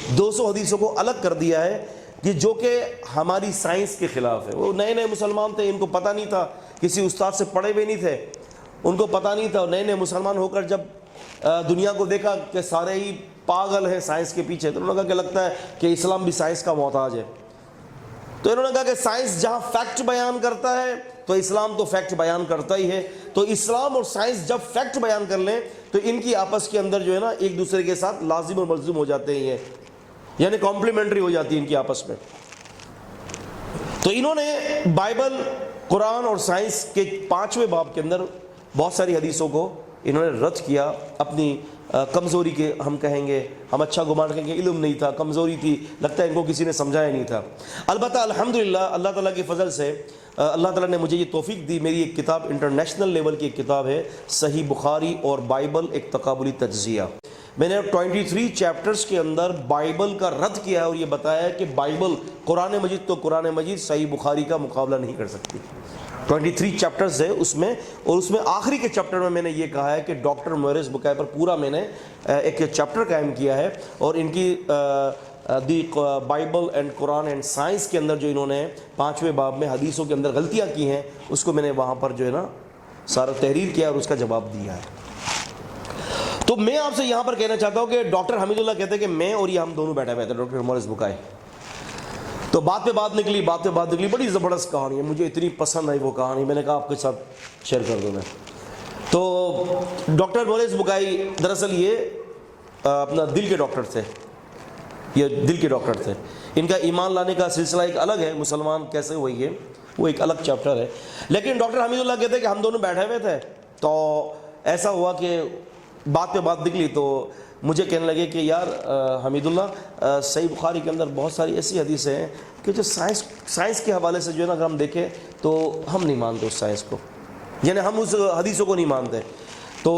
200 حدیثوں کو الگ کر دیا ہے، کہ جو کہ ہماری سائنس کے خلاف ہے۔ وہ نئے نئے مسلمان تھے، ان کو پتہ نہیں تھا، کسی استاد سے پڑھے ہوئے نہیں تھے، ان کو پتہ نہیں تھا۔ نئے نئے مسلمان ہو کر جب دنیا کو دیکھا کہ سارے ہی پاگل ہیں سائنس کے پیچھے، تو انہوں نے کہا کہ لگتا ہے کہ اسلام بھی سائنس کا محتاج ہے۔ تو انہوں نے کہا کہ سائنس جہاں فیکٹ بیان کرتا ہے تو اسلام تو فیکٹ بیان کرتا ہی ہے، تو اسلام اور سائنس جب فیکٹ بیان کر لیں تو ان کی آپس کے اندر جو ہے نا ایک دوسرے کے ساتھ لازم اور ملزوم ہو جاتے ہیں، یعنی کمپلیمنٹری ہو جاتی ہے ان کی آپس میں۔ تو انہوں نے بائبل قرآن اور سائنس کے 5ویں باب کے اندر بہت ساری حدیثوں کو انہوں نے رد کیا، اپنی کمزوری کے ہم کہیں گے، ہم اچھا گمان کریں گے علم نہیں تھا، کمزوری تھی، لگتا ہے ان کو کسی نے سمجھایا نہیں تھا۔ البتہ الحمدللہ اللہ تعالیٰ کے فضل سے اللہ تعالیٰ نے مجھے یہ توفیق دی، میری ایک کتاب انٹرنیشنل لیول کی ایک کتاب ہے صحیح بخاری اور بائبل ایک تقابلی تجزیہ۔ میں نے 23 چیپٹرز کے اندر بائبل کا رد کیا ہے، اور یہ بتایا ہے کہ بائبل قرآن مجید تو قرآن مجید صحیح بخاری کا مقابلہ نہیں کر سکتی۔ 23 چیپٹرز ہے اس میں، اور اس میں آخری کے چیپٹر میں نے یہ کہا ہے کہ ڈاکٹر موریز بکائے پر پورا میں نے ایک چیپٹر قائم کیا ہے، اور ان کی the Bible and Quran and science کے اندر جو انہوں نے 5ویں باب میں حدیثوں کے اندر غلطیاں کی ہیں، اس کو میں نے وہاں پر جو ہے نا سارا تحریر کیا اور اس کا جواب دیا ہے۔ تو میں آپ سے یہاں پر کہنا چاہتا ہوں کہ ڈاکٹر حمید اللہ کہتے ہیں کہ میں اور یہ ہم دونوں بیٹھے ہوئے تھے، ڈاکٹر موریز بکائے، تو بات پہ بات نکلی، بڑی زبردست کہانی ہے، مجھے اتنی پسند آئی وہ کہانی، میں نے کہا آپ کے ساتھ شیئر کر دوں میں۔ تو ڈاکٹر موریز بکائی دراصل یہ اپنا دل کے ڈاکٹر تھے، ان کا ایمان لانے کا سلسلہ ایک الگ ہے، مسلمان کیسے ہوئے یہ وہ ایک الگ چیپٹر ہے۔ لیکن ڈاکٹر حمید اللہ کہتے ہیں کہ ہم دونوں بیٹھے ہوئے تھے، تو ایسا ہوا کہ بات پہ بات نکلی، تو مجھے کہنے لگے کہ یار حمید اللہ صحیح بخاری کے اندر بہت ساری ایسی حدیثیں ہیں کہ جو سائنس کے حوالے سے جو ہے نا اگر ہم دیکھیں تو ہم نہیں مانتے اس سائنس کو، یعنی ہم اس حدیثوں کو نہیں مانتے۔ تو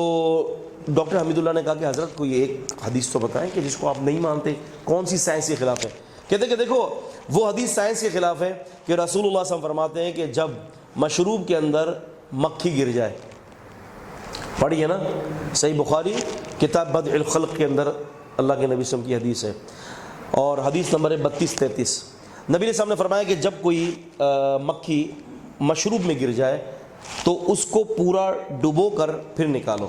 ڈاکٹر حمید اللہ نے کہا کہ حضرت کوئی ایک حدیث تو بتائیں کہ جس کو آپ نہیں مانتے، کون سی سائنس کے خلاف ہے؟ کہتے کہ دیکھو وہ حدیث سائنس کے خلاف ہے کہ رسول اللہ صلی اللہ علیہ وسلم فرماتے ہیں کہ جب مشروب کے اندر مکھی گر جائے، پڑھی ہے نا صحیح بخاری کتاب بدء الخلق کے اندر اللہ کے نبی صلی اللہ علیہ وسلم کی حدیث ہے، اور حدیث نمبر ہے 32-33۔ نبی علیہ السلام نے فرمایا کہ جب کوئی مکھی مشروب میں گر جائے تو اس کو پورا ڈبو کر پھر نکالو،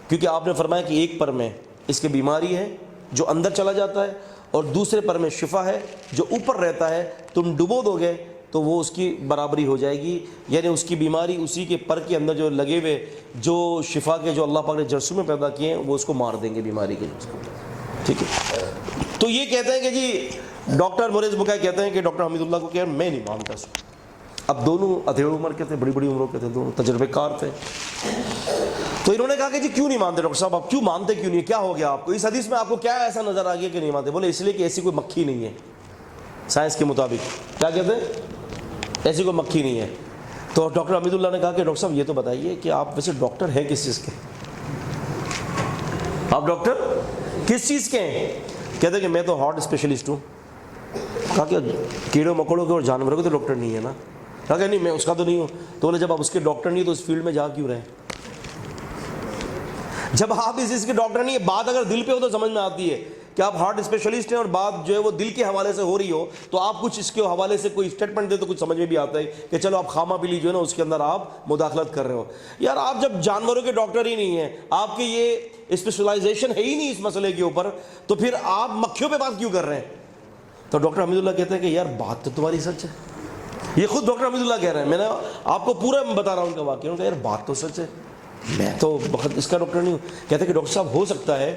کیونکہ آپ نے فرمایا کہ ایک پر میں اس کی بیماری ہے جو اندر چلا جاتا ہے، اور دوسرے پر میں شفا ہے جو اوپر رہتا ہے، تم ڈبو دو گے تو وہ اس کی برابری ہو جائے گی، یعنی اس کی بیماری اسی کے پر کے اندر جو لگے ہوئے جو شفا کے جو اللہ پاک نے جرثومے پیدا کیے ہیں وہ اس کو مار دیں گے بیماری کے، ٹھیک ہے۔ تو یہ کہتے ہیں کہ جی ڈاکٹر موریز بکائی کہتے ہیں کہ ڈاکٹر حمید اللہ کو کہ میں نہیں مانتا اس کو. اب دونوں ادھیڑ عمر کے تھے, بڑی بڑی عمروں کے تھے, دونوں تجربے کار تھے. تو انہوں نے کہا کہ جی کیوں نہیں مانتے ڈاکٹر صاحب, آپ کیوں مانتے کیوں نہیں, کیا ہو گیا آپ کو, اس حدیث میں آپ کو کیا ایسا نظر آ گیا کہ نہیں مانتے؟ بولے اس لیے کہ ایسی کوئی مکھی نہیں ہے سائنس کے مطابق. کیا کہتے ہیں؟ ایسی کوئی مکھی نہیں ہے. تو ڈاکٹر حمید اللہ نے کہا کہ ڈاکٹر صاحب یہ تو بتائیے کہ آپ ویسے ڈاکٹر ہیں کس چیز کے, آپ ڈاکٹر کس چیز کے ہیں؟ کہتے ہیں کہ میں تو ہارٹ اسپیشلسٹ ہوں. کہا کہ کیڑوں مکوڑوں کے اور جانوروں کے تو ڈاکٹر نہیں ہے نا؟ کہا کہ نہیں میں اس کا تو نہیں ہوں. تو بولے جب آپ اس کے ڈاکٹر نہیں تو اس فیلڈ میں جا کیوں رہے؟ جب آپ اس چیز کے ڈاکٹر نہیں ہے, بات اگر دل پہ ہو تو سمجھ میں آتی ہے کہ آپ ہارٹ اسپیشلسٹ ہیں اور بات جو ہے وہ دل کے حوالے سے ہو رہی ہو تو آپ کچھ اس کے حوالے سے کوئی اسٹیٹمنٹ دے تو کچھ سمجھ میں بھی آتا ہے کہ چلو آپ خامہ بلی جو ہے نا اس کے اندر آپ مداخلت کر رہے ہو. یار آپ جب جانوروں کے ڈاکٹر ہی نہیں ہیں, آپ کی یہ اسپیشلائزیشن ہے ہی نہیں اس مسئلے کے اوپر, تو پھر آپ مکھیوں پہ بات کیوں کر رہے ہیں؟ تو ڈاکٹر حمید اللہ کہتے ہیں کہ یار بات تو تمہاری سچ ہے. یہ خود ڈاکٹر حمید اللہ کہہ رہے ہیں, میں نے آپ کو پورا بتا رہا ہوں ان کا واقعہ. انہوں نے کہا یار بات تو سچ ہے, میں تو بہت اس کا ڈاکٹر نہیں ہوں. کہتے ہیں کہ ڈاکٹر صاحب ہو سکتا ہے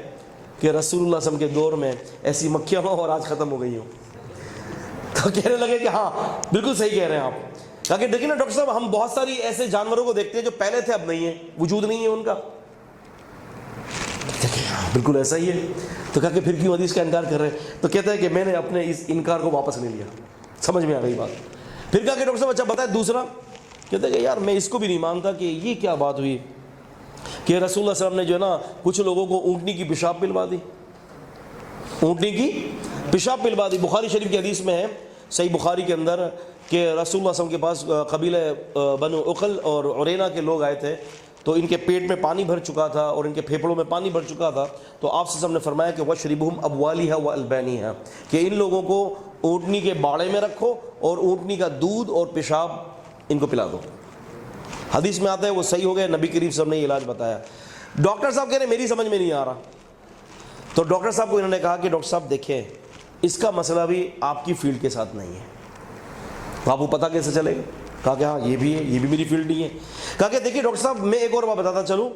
کہ رسول اللہ صلی اللہ علیہ وسلم کے دور میں ایسی مکھیاں ہوں اور آج ختم ہو گئی ہوں. تو کہنے لگے کہ ہاں بالکل صحیح کہہ رہے ہیں آپ. کہا کہ دیکھیں نا ڈاکٹر صاحب ہم بہت ساری ایسے جانوروں کو دیکھتے ہیں جو پہلے تھے اب نہیں ہیں, وجود نہیں ہے ان کا. بالکل ایسا ہی ہے. تو کہا کہ پھر کیوں حدیث کا انکار کر رہے ہیں؟ تو کہتا ہے کہ میں نے اپنے اس انکار کو واپس لے لیا, سمجھ میں آ گئی بات. پھر کہا کہ ڈاکٹر صاحب اچھا بتائے دوسرا. کہتے ہیں کہ یار میں اس کو بھی نہیں مانتا کہ یہ کیا بات ہوئی کہ رسول اللہ صلی اللہ علیہ وسلم نے جو ہے نا کچھ لوگوں کو اونٹنی کی پیشاب پلوا دی, اونٹنی کی پیشاب پلوا دی. بخاری شریف کی حدیث میں ہے صحیح بخاری کے اندر کہ رسول اللہ صلی اللہ علیہ وسلم کے پاس قبیلہ بنو عقل اور عرینا کے لوگ آئے تھے, تو ان کے پیٹ میں پانی بھر چکا تھا اور ان کے پھیپھڑوں میں پانی بھر چکا تھا. تو آپ سے ہم نے فرمایا کہ وَشْرِبُهُمْ أَبْوَالِهَا وَأَلْبَانِهَا, کہ ان لوگوں کو اونٹنی کے باڑے میں رکھو اور اونٹنی کا دودھ اور پیشاب ان کو پلا دو. حدیث میں آتا ہے وہ صحیح ہو گئے, نبی کریم صلی اللہ علیہ وسلم نے یہ علاج بتایا. ڈاکٹر صاحب کہہ رہے میری سمجھ میں نہیں آ رہا. تو ڈاکٹر صاحب کو انہوں نے کہا کہ ڈاکٹر صاحب دیکھیں اس کا مسئلہ بھی آپ کی فیلڈ کے ساتھ نہیں ہے, آپ کو پتہ کیسے چلے گا؟ کہا کہ ہاں یہ بھی ہے, یہ بھی میری فیلڈ نہیں ہے. کہا کہ دیکھیے ڈاکٹر صاحب میں ایک اور بات بتاتا چلوں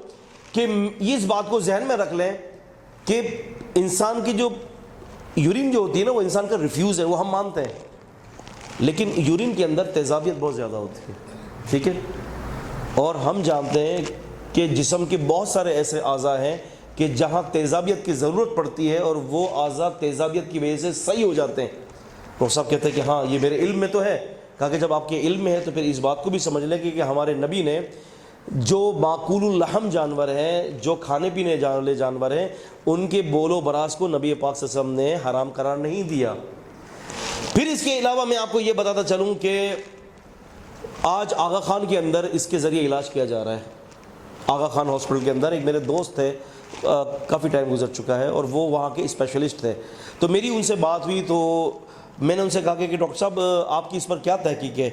کہ یہ اس بات کو ذہن میں رکھ لیں کہ انسان کی جو یورین جو ہوتی ہے نا وہ انسان کا ریفیوز ہے, وہ ہم مانتے ہیں, لیکن یورین کے اندر تیزابیت بہت زیادہ ہوتی ہے, ٹھیک ہے. اور ہم جانتے ہیں کہ جسم کے بہت سارے ایسے اعضاء ہیں کہ جہاں تیزابیت کی ضرورت پڑتی ہے اور وہ اعضاء تیزابیت کی وجہ سے صحیح ہو جاتے ہیں. ڈاکٹر صاحب کہتے ہیں کہ ہاں یہ میرے علم میں تو ہے. کہا کہ جب آپ کے علم میں ہے تو پھر اس بات کو بھی سمجھ لیں کہ ہمارے نبی نے جو معقول اللحم جانور ہیں, جو کھانے پینے والے جانور ہیں, ان کے بول و براز کو نبی پاک صلی اللہ علیہ وسلم نے حرام قرار نہیں دیا. پھر اس کے علاوہ میں آپ کو یہ بتاتا چلوں کہ آج آغا خان کے اندر اس کے ذریعے علاج کیا جا رہا ہے. آغا خان ہاسپٹل کے اندر ایک میرے دوست تھے, کافی ٹائم گزر چکا ہے, اور وہ وہاں کے اسپیشلسٹ تھے. تو میری ان سے بات ہوئی تو میں نے ان سے کہا کہ ڈاکٹر صاحب آپ کی اس پر کیا تحقیق ہے,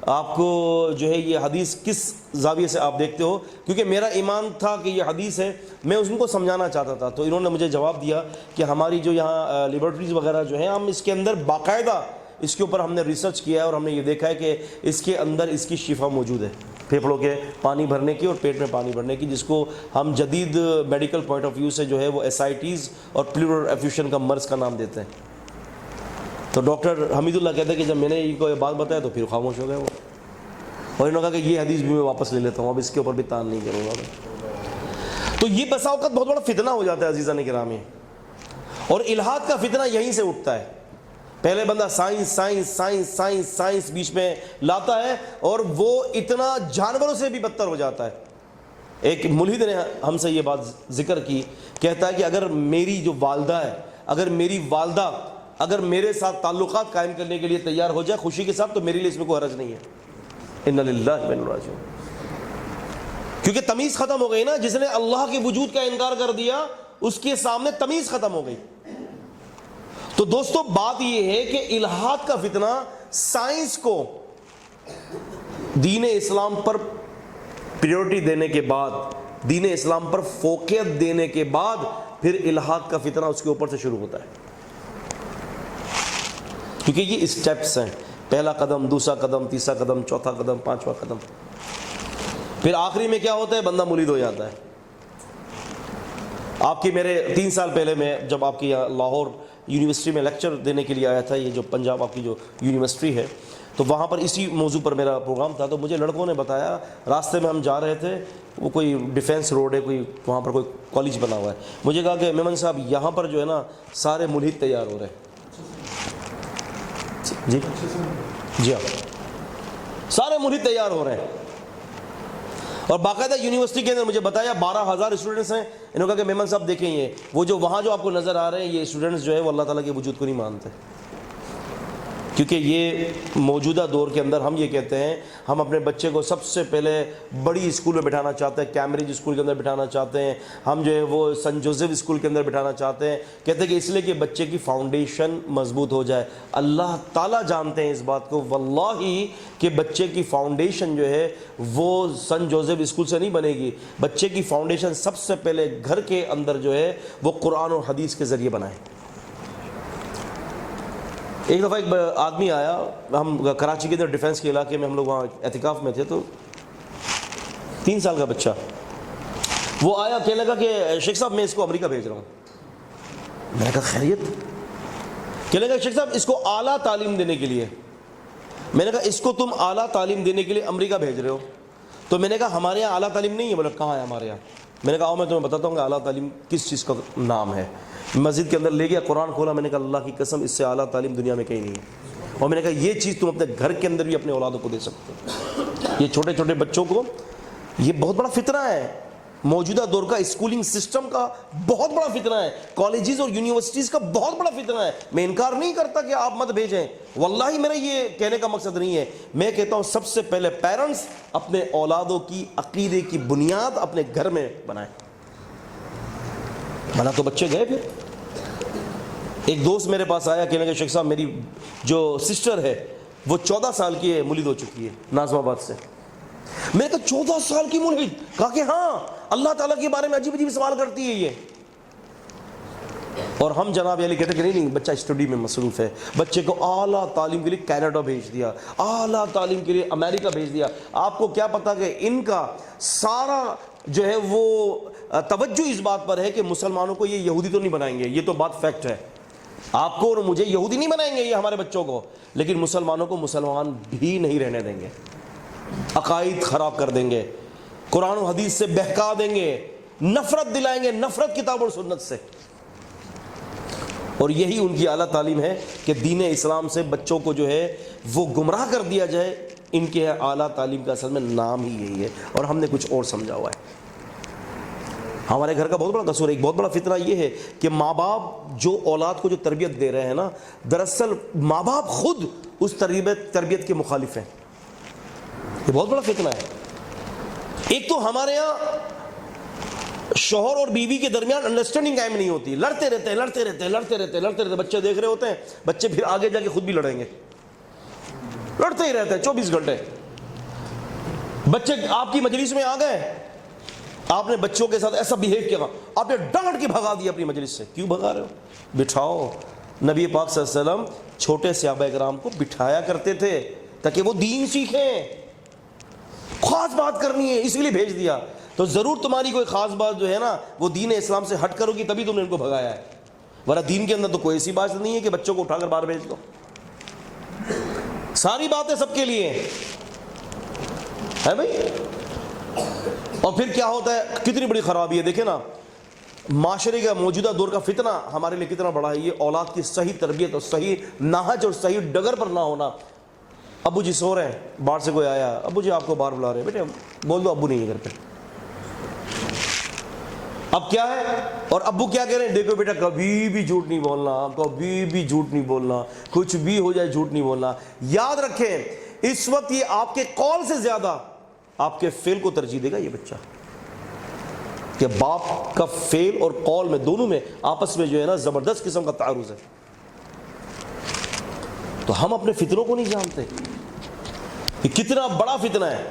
آپ کو جو ہے یہ حدیث کس زاویے سے آپ دیکھتے ہو, کیونکہ میرا ایمان تھا کہ یہ حدیث ہے, میں ان کو سمجھانا چاہتا تھا. تو انہوں نے مجھے جواب دیا کہ ہماری جو یہاں لیبارٹریز وغیرہ جو ہیں, ہم اس کے اندر باقاعدہ اس کے اوپر ہم نے ریسرچ کیا ہے اور ہم نے یہ دیکھا ہے کہ اس کے اندر اس کی شفا موجود ہے, پھیپھڑوں کے پانی بھرنے کی اور پیٹ میں پانی بھرنے کی, جس کو ہم جدید میڈیکل پوائنٹ آف ویو سے جو ہے وہ ایسائٹیز اور پلیورل ایفیوشن کا مرض کا نام دیتے ہیں. تو ڈاکٹر حمید اللہ کہتے ہیں کہ جب میں نے ان کو یہ بات بتایا تو پھر خاموش ہو گئے وہ, اور انہوں نے کہا کہ یہ حدیث بھی میں واپس لے لیتا ہوں, اب اس کے اوپر بھی تان نہیں کروں گا. تو یہ بسا اوقات بہت بڑا فتنہ ہو جاتا ہے عزیزان گرامی, اور الہاد کا فتنہ یہیں سے اٹھتا ہے. پہلے بندہ science science science science science بیچ میں لاتا ہے اور وہ اتنا جانوروں سے بھی بدتر ہو جاتا ہے. ایک ملحد نے ہم سے یہ بات ذکر کی, کہتا ہے کہ اگر میری جو والدہ ہے, اگر میری والدہ اگر میرے ساتھ تعلقات قائم کرنے کے لیے تیار ہو جائے خوشی کے ساتھ, تو میرے لیے اس میں کوئی حرج نہیں ہے. انا للہ و انا الیہ راجعون. کیونکہ تمیز ختم ہو گئی نا, جس نے اللہ کے وجود کا انکار کر دیا اس کے سامنے تمیز ختم ہو گئی. تو دوستو بات یہ ہے کہ الہاد کا فتنہ سائنس کو دین اسلام پر پریورٹی دینے کے بعد, دین اسلام پر فوقیت دینے کے بعد پھر الہاد کا فتنہ اس کے اوپر سے شروع ہوتا ہے. کیونکہ یہ اسٹیپس ہیں, پہلا قدم, دوسرا قدم, تیسرا قدم, چوتھا قدم, پانچواں قدم, پھر آخری میں کیا ہوتا ہے, بندہ ملید ہو جاتا ہے. آپ کی میرے 3 سال پہلے میں جب آپ کی لاہور یونیورسٹی میں لیکچر دینے کے لیے آیا تھا، یہ جو پنجاب آپ کی جو یونیورسٹی ہے، تو وہاں پر اسی موضوع پر میرا پروگرام تھا. تو مجھے لڑکوں نے بتایا، راستے میں ہم جا رہے تھے، وہ کوئی ڈیفینس روڈ ہے، کوئی وہاں پر کوئی کالج بنا ہوا ہے. مجھے کہا کہ میمن صاحب یہاں پر جو ہے نا سارے ملحد تیار ہو رہے ہیں. جی ہاں، سارے ملحد تیار ہو رہے ہیں. اور باقاعدہ یونیورسٹی کے اندر مجھے بتایا 12,000 اسٹوڈنٹس ہیں. انہوں نے کہا کہ میمن صاحب دیکھیں، یہ وہ جو وہاں جو آپ کو نظر آ رہے ہیں یہ اسٹوڈنٹس جو ہے وہ اللہ تعالیٰ کے وجود کو نہیں مانتے. کیونکہ یہ موجودہ دور کے اندر ہم یہ کہتے ہیں، ہم اپنے بچے کو سب سے پہلے بڑی اسکول میں بٹھانا چاہتے ہیں، کیمبرج اسکول کے اندر بٹھانا چاہتے ہیں، ہم جو ہے وہ سنٹ جوزف اسکول کے اندر بٹھانا چاہتے ہیں. کہتے ہیں کہ اس لیے کہ بچے کی فاؤنڈیشن مضبوط ہو جائے. اللہ تعالیٰ جانتے ہیں اس بات کو واللہ کہ بچے کی فاؤنڈیشن جو ہے وہ سنٹ جوزف اسکول سے نہیں بنے گی. بچے کی فاؤنڈیشن سب سے پہلے گھر کے اندر جو ہے وہ قرآن اور حدیث کے ذریعے بنائے. ایک دفعہ ایک آدمی آیا، ہم کراچی کے اندر ڈیفینس کے علاقے میں ہم لوگ وہاں اعتکاف میں تھے، تو 3 سال کا بچہ وہ آیا، کہنے لگا کہ شیخ صاحب میں اس کو امریکہ بھیج رہا ہوں. میں نے کہا خیریت؟ کہنے لگا شیخ صاحب اس کو اعلیٰ تعلیم دینے کے لیے. میں نے کہا اس کو تم اعلیٰ تعلیم دینے کے لیے امریکہ بھیج رہے ہو؟ تو میں نے کہا ہمارے یہاں اعلیٰ تعلیم نہیں ہے. بولا کہاں ہے ہمارے یہاں؟ میں نے کہا میں تمہیں بتاتا ہوں کہ اعلیٰ تعلیم کس چیز کا نام ہے. مسجد کے اندر لے گیا، قرآن کھولا، میں نے کہا اللہ کی قسم اس سے اعلیٰ تعلیم دنیا میں کہیں نہیں ہے. اور میں نے کہا یہ چیز تم اپنے گھر کے اندر بھی اپنے اولادوں کو دے سکتے ہو. یہ چھوٹے چھوٹے بچوں کو یہ بہت بڑا فتنہ ہے. موجودہ دور کا اسکولنگ سسٹم کا بہت بڑا فتنہ ہے، کالجز اور یونیورسٹیز کا بہت بڑا فتنہ ہے. میں انکار نہیں کرتا کہ آپ مت بھیجیں، واللہ میرا یہ کہنے کا مقصد نہیں ہے. میں کہتا ہوں سب سے پہلے پیرنٹس اپنے اولادوں کی عقیدے کی بنیاد اپنے گھر میں بنائیں. بنا تو بچے گئے. پھر ایک دوست میرے پاس آیا، کہنے کہ شیخ صاحب میری جو سسٹر ہے وہ 14 سال کی ہے، ملحد ہو چکی ہے ناظم آباد سے. میں نے کہا 14 سال کی ملحد؟ کہا کہ ہاں، اللہ تعالیٰ کے بارے میں عجیب عجیب سوال کرتی ہے یہ. اور ہم جناب علی کہتے کہ نہیں بچہ اسٹڈی میں مصروف ہے. بچے کو اعلیٰ تعلیم کے لیے کینیڈا بھیج دیا، اعلیٰ تعلیم کے لیے امریکہ بھیج دیا. آپ کو کیا پتا کہ ان کا سارا جو ہے وہ توجہ اس بات پر ہے کہ مسلمانوں کو یہ یہودی تو نہیں بنائیں گے. یہ تو بات فیکٹ ہے، آپ کو اور مجھے یہودی نہیں بنائیں گے یہ ہمارے بچوں کو، لیکن مسلمانوں کو مسلمان بھی نہیں رہنے دیں گے. عقائد خراب کر دیں گے، قرآن و حدیث سے بہکا دیں گے، نفرت دلائیں گے، نفرت کتاب اور سنت سے. اور یہی ان کی اعلیٰ تعلیم ہے کہ دین اسلام سے بچوں کو جو ہے وہ گمراہ کر دیا جائے. ان کے اعلیٰ تعلیم کا اصل میں نام ہی یہی ہے، اور ہم نے کچھ اور سمجھا ہوا ہے. ہمارے گھر کا بہت بڑا قصور ہے، ایک بہت بڑا فتنہ یہ ہے کہ ماں باپ جو اولاد کو جو تربیت دے رہے ہیں نا، دراصل ماں باپ خود اس تربیت کے مخالف ہیں. یہ بہت بڑا فتنہ ہے. ایک تو ہمارے یہاں شوہر اور بیوی کے درمیان انڈرسٹینڈنگ قائم نہیں ہوتی، لڑتے رہتے. بچے دیکھ رہے ہوتے ہیں، بچے پھر آگے جا کے خود بھی لڑیں گے، لڑتے ہی رہتے ہیں 24 گھنٹے. بچے آپ کی مجلس میں آ گئے، آپ نے بچوں کے ساتھ ایسا بیہیو کیا، آپ نے ڈانٹ کے بھگا دیا اپنی مجلس سے. کیوں بھگا رہے ہو؟ بٹھاؤ. نبی پاک صلی اللہ علیہ وسلم چھوٹے صحابہ کرام کو بٹھایا کرتے تھے تاکہ وہ دین سیکھیں. خاص بات کرنی ہے اس لیے بھیج دیا، تو ضرور تمہاری کوئی خاص بات جو ہے نا وہ دین اسلام سے ہٹ کرو گی تبھی تم نے ان کو بھگایا ہے، ورنہ دین کے اندر تو کوئی ایسی بات نہیں ہے کہ بچوں کو اٹھا کر باہر بھیج دو. ساری باتیں سب کے لیے ہے بھائی. اور پھر کیا ہوتا ہے، کتنی بڑی خرابی ہے. دیکھیں نا معاشرے کا موجودہ دور کا فتنہ ہمارے لیے کتنا بڑا ہے. یہ اولاد کی صحیح تربیت اور صحیح نہج اور صحیح ڈگر پر نہ ہونا. ابو جی سو رہے ہیں، باہر سے کوئی آیا، ابو جی آپ کو باہر بلا رہے ہیں، بیٹے بول دو ابو نہیں ہے گھر پہ. اب کیا ہے، اور ابو کیا کہہ رہے ہیں، دیکھو بیٹا کبھی بھی جھوٹ نہیں بولنا، کبھی بھی جھوٹ نہیں بولنا، کچھ بھی ہو جائے جھوٹ نہیں بولنا. یاد رکھیں اس وقت یہ آپ کے قول سے زیادہ آپ کے فعل کو ترجیح دے گا یہ بچہ، کہ باپ کا فعل اور قول میں دونوں میں آپس میں جو ہے نا زبردست قسم کا تعارض ہے. تو ہم اپنے فتنوں کو نہیں جانتے کہ کتنا بڑا فتنہ ہے.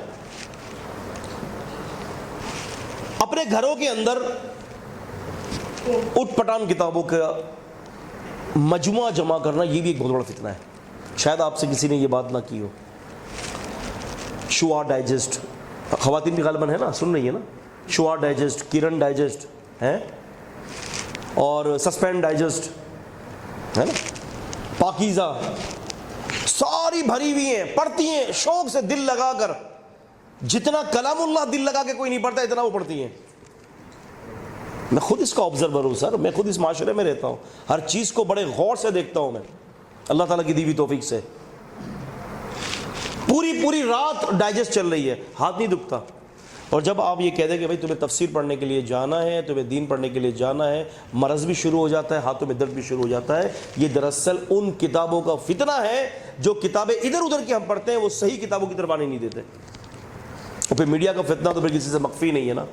اپنے گھروں کے اندر اٹھ پٹان کتابوں کا مجموعہ جمع کرنا یہ بھی ایک بہت بڑا فتنہ ہے. شاید آپ سے کسی نے یہ بات نہ کی ہو. شعاع ڈائجسٹ، خواتین بھی غالباً ہے نا، سن رہی ہے نا، شعاع ڈائجسٹ، کرن ڈائجسٹ ہیں، اور سسپینڈ ڈائجسٹ ہے نا، پاکیزہ، ساری بھری ہوئی ہیں، پڑھتی ہیں شوق سے دل لگا کر، جتنا کلام اللہ دل لگا کے کوئی نہیں پڑھتا اتنا وہ پڑھتی ہیں. میں خود اس کا آبزرور ہوں سر، میں خود اس معاشرے میں رہتا ہوں، ہر چیز کو بڑے غور سے دیکھتا ہوں میں، اللہ تعالیٰ کی دی ہوئی توفیق سے. پوری رات ڈائجسٹ چل رہی ہے، ہاتھ نہیں دکھتا. اور جب آپ یہ کہہ دیں کہ بھائی تمہیں تفسیر پڑھنے کے لیے جانا ہے، تمہیں دین پڑھنے کے لیے جانا ہے، مرض بھی شروع ہو جاتا ہے، ہاتھوں میں درد بھی شروع ہو جاتا ہے. یہ دراصل ان کتابوں کا فتنہ ہے جو کتابیں ادھر ادھر کی ہم پڑھتے ہیں، وہ صحیح کتابوں کی طرف آنے نہیں دیتے. اور پھر میڈیا کا فتنہ تو پھر کسی سے مخفی نہیں ہے نا،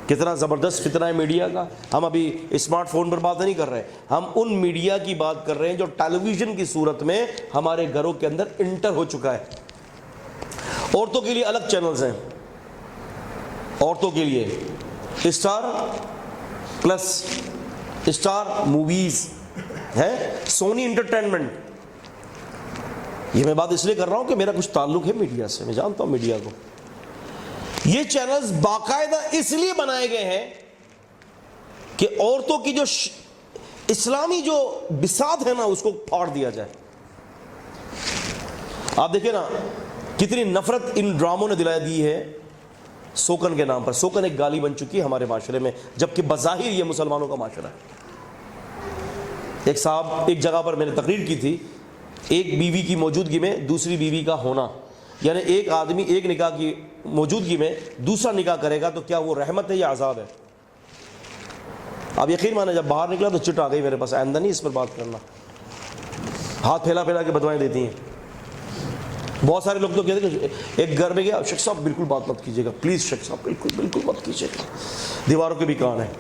کتنا زبردست فتنہ ہے میڈیا کا. ہم ابھی اسمارٹ فون پر بات نہیں کر رہے، ہم ان میڈیا کی بات کر رہے ہیں جو ٹیلی ویژن کی صورت میں ہمارے گھروں کے اندر انٹر ہو چکا ہے. عورتوں کے لیے الگ چینلز ہیں، عورتوں کے لیے اسٹار پلس، اسٹار موویز ہے، سونی انٹرٹینمنٹ. یہ میں بات اس لیے کر رہا ہوں کہ میرا کچھ تعلق ہے میڈیا سے، میں جانتا ہوں میڈیا کو. یہ چینلز باقاعدہ اس لیے بنائے گئے ہیں کہ عورتوں کی جو اسلامی جو بساط ہے نا اس کو پھاڑ دیا جائے. آپ دیکھیں نا کتنی نفرت ان ڈراموں نے دلائی دی ہے سوکن کے نام پر. سوکن ایک گالی بن چکی ہے ہمارے معاشرے میں، جبکہ بظاہر یہ مسلمانوں کا معاشرہ ہے. ایک صاحب ایک جگہ پر میں نے تقریر کی تھی، ایک بیوی کی موجودگی میں دوسری بیوی کا ہونا، یعنی ایک آدمی ایک نکاح کی موجودگی میں دوسرا نکاح کرے گا تو کیا وہ رحمت ہے یا عذاب ہے؟ آپ یقین مانے جب باہر نکلا تو چٹ آ گئی میرے پاس، آئندہ نہیں اس پر بات کرنا. ہاتھ پھیلا پھیلا کے بدوائیں دیتی ہیں. بہت سارے لوگ تو کہتے ہیں کہ ایک گھر میں گیا، شیخ صاحب بالکل بات مت کیجیے گا، پلیز شیخ صاحب بالکل مت کیجیے گا. دیواروں کے بھی کان ہیں،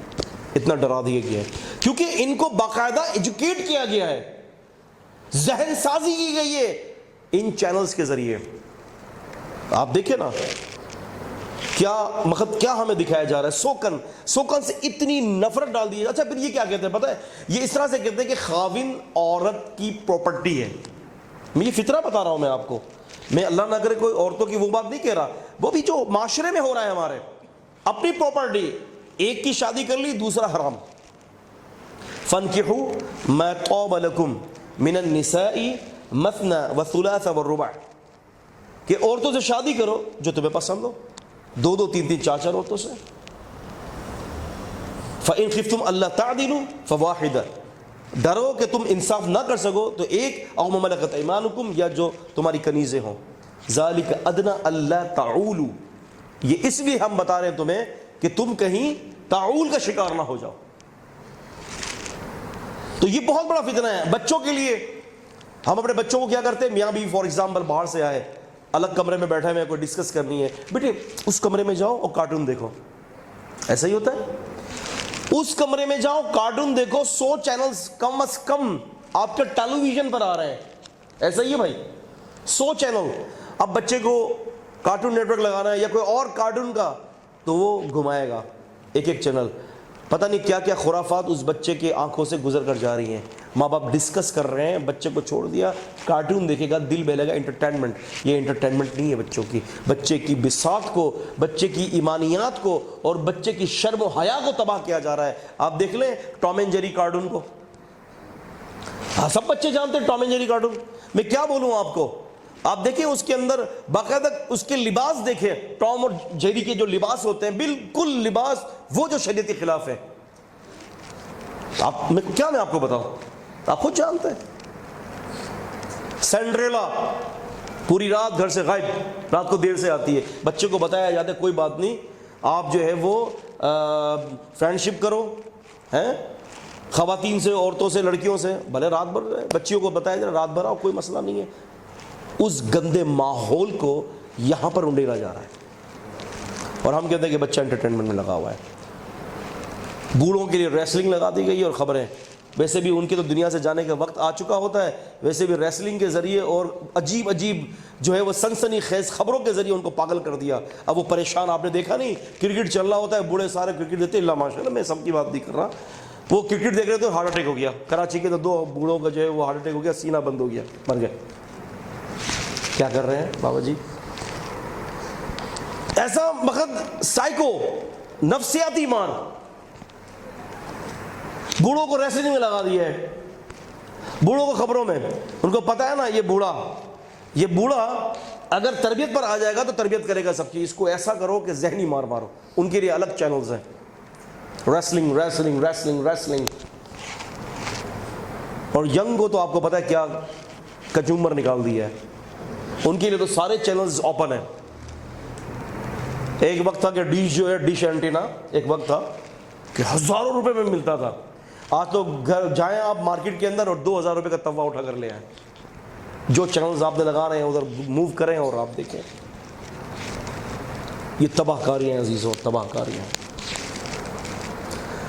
اتنا ڈرا دیا گیا ہے کیونکہ ان کو باقاعدہ ایجوکیٹ کیا گیا ہے، ذہن سازی کی گئی ہے ان چینلز کے ذریعے. آپ دیکھیں نا کیا ہمیں دکھایا جا رہا ہے. سوکن سے اتنی نفرت ڈال دی. اچھا پھر یہ کیا کہتے ہیں پتہ ہے، یہ اس طرح سے کہتے ہیں کہ خاوند عورت کی پراپرٹی ہے. میں یہ فطرہ بتا رہا ہوں میں آپ کو، میں اللہ نہ کرے کوئی عورتوں کی وہ بات نہیں کہہ رہا، وہ بھی جو معاشرے میں ہو رہا ہے ہمارے، اپنی پراپرٹی، ایک کی شادی کر لی دوسرا حرام. فَانْكِحُوا مَا طَابَ لَكُمْ مِنَ النِّسَاءِ مَثْنَى وَثُلَاثَ وَالرُّبَاعَ، کہ عورتوں سے شادی کرو جو تمہیں پسند ہو، دو تین چار عورتوں سے. فَإِنْ خِفْتُمْ أَلَّا تَعْدِلُوا فَوَاحِدَةً، ڈرو کہ تم انصاف نہ کر سکو تو ایک، او ما ملکت ایمانکم، یا جو تمہاری کنیزیں ہوں. ذَلِكَ أَدْنَىٰ أَلَّا تَعُولُوا، یہ اس لیے ہم بتا رہے ہیں تمہیں کہ تم کہیں تعول کا شکار نہ ہو جاؤ. تو یہ بہت بڑا فتنہ ہے بچوں کے لیے. ہم اپنے بچوں کو کیا کرتے ہیں، میاں بیوی فار ایگزامپل باہر سے آئے، الگ کمرے میں بیٹھے ہوئے کوئی ڈسکس کرنی ہے، بیٹے اس کمرے میں جاؤ اور کارٹون دیکھو. ایسا ہی ہوتا ہے، اس کمرے میں جاؤ کارٹون دیکھو. 100 چینلز کم از کم آپ کے ٹیلی ویژن پر آ رہے ہیں. ایسا ہی ہے بھائی، 100 چینل. اب بچے کو کارٹون نیٹ ورک لگانا ہے یا کوئی اور کارٹون کا تو وہ گھمائے گا ایک چینل. پتہ نہیں کیا کیا خرافات اس بچے کے آنکھوں سے گزر کر جا رہی ہیں. ماں باپ ڈسکس کر رہے ہیں، بچے کو چھوڑ دیا، کارٹون دیکھے گا، دل بہلے گا. انٹرٹینمنٹ، یہ انٹرٹینمنٹ نہیں ہے بچوں کی. بچے کی بساط کو، بچے کی ایمانیات کو اور بچے کی شرم و حیا کو تباہ کیا جا رہا ہے. آپ دیکھ لیں ٹام اینڈ جیری کارٹون کو، سب بچے جانتے ہیں ٹام اینڈ جیری کارٹون. میں کیا بولوں آپ کو، آپ دیکھیں اس کے اندر باقاعدہ اس کے لباس دیکھیں، ٹام اور جیری کے جو لباس ہوتے ہیں بالکل لباس وہ جو شریعت کے خلاف ہے. میں آپ کو بتاؤں، آپ خود جانتے ہیں. سینڈریلا پوری رات گھر سے غائب، رات کو دیر سے آتی ہے، بچے کو بتایا جاتا ہے کوئی بات نہیں، آپ جو ہے وہ فرینڈ شپ کرو ہیں خواتین سے، عورتوں سے، لڑکیوں سے، بھلے رات بھر بچیوں کو بتایا جائے رات بھر آؤ، کوئی مسئلہ نہیں ہے. اس گندے ماحول کو یہاں پر انڈیلا جا رہا ہے اور ہم کہتے ہیں کہ بچہ انٹرٹینمنٹ میں لگا ہوا ہے. بوڑھوں کے لیے ریسلنگ لگا دی گئی اور خبریں، ویسے بھی ان کے تو دنیا سے جانے کا وقت آ چکا ہوتا ہے، ویسے بھی ریسلنگ کے ذریعے اور عجیب جو ہے وہ سنسنی خیز خبروں کے ذریعے ان کو پاگل کر دیا. اب وہ پریشان، آپ نے دیکھا نہیں کرکٹ چل رہا ہوتا ہے، بوڑھے سارے کرکٹ دیتے، اللہ ماشاء اللہ میں سب کی بات نہیں کر رہا، وہ کرکٹ دیکھ رہے تھے ہارٹ اٹیک ہو گیا. کراچی کے تو 2 بوڑھوں کا جو ہے وہ ہارٹ اٹیک ہو گیا، سینہ بند ہو گیا، مر گئے. کیا کر رہے ہیں بابا جی؟ ایسا مقد سائیکو نفسیاتی ایمان. بوڑھوں کو ریسلنگ میں لگا دیا ہے، بوڑھوں کو خبروں میں، ان کو پتا ہے نا یہ بوڑھا اگر تربیت پر آ جائے گا تو تربیت کرے گا سب کی، اس کو ایسا کرو کہ ذہنی مار مارو. ان کے لیے الگ چینلز ہیں، ریسلنگ ریسلنگ ریسلنگ ریسلنگ. اور ینگ کو تو آپ کو پتا ہے کیا کچومر نکال دیا ہے، ان کے لیے تو سارے چینلز اوپن ہیں. ایک وقت تھا کہ ڈش اینٹینا ایک وقت تھا کہ ہزاروں روپے میں ملتا تھا. آج تو گھر جائیں آپ مارکیٹ کے اندر اور 2000 روپے کا توا اٹھا کر لے آئیں. جو چینلز آپ نے لگا رہے ہیں ادھر موو کریں اور آپ دیکھیں. یہ تباہ کاری ہیں عزیزوں، تباہ کاری ہیں.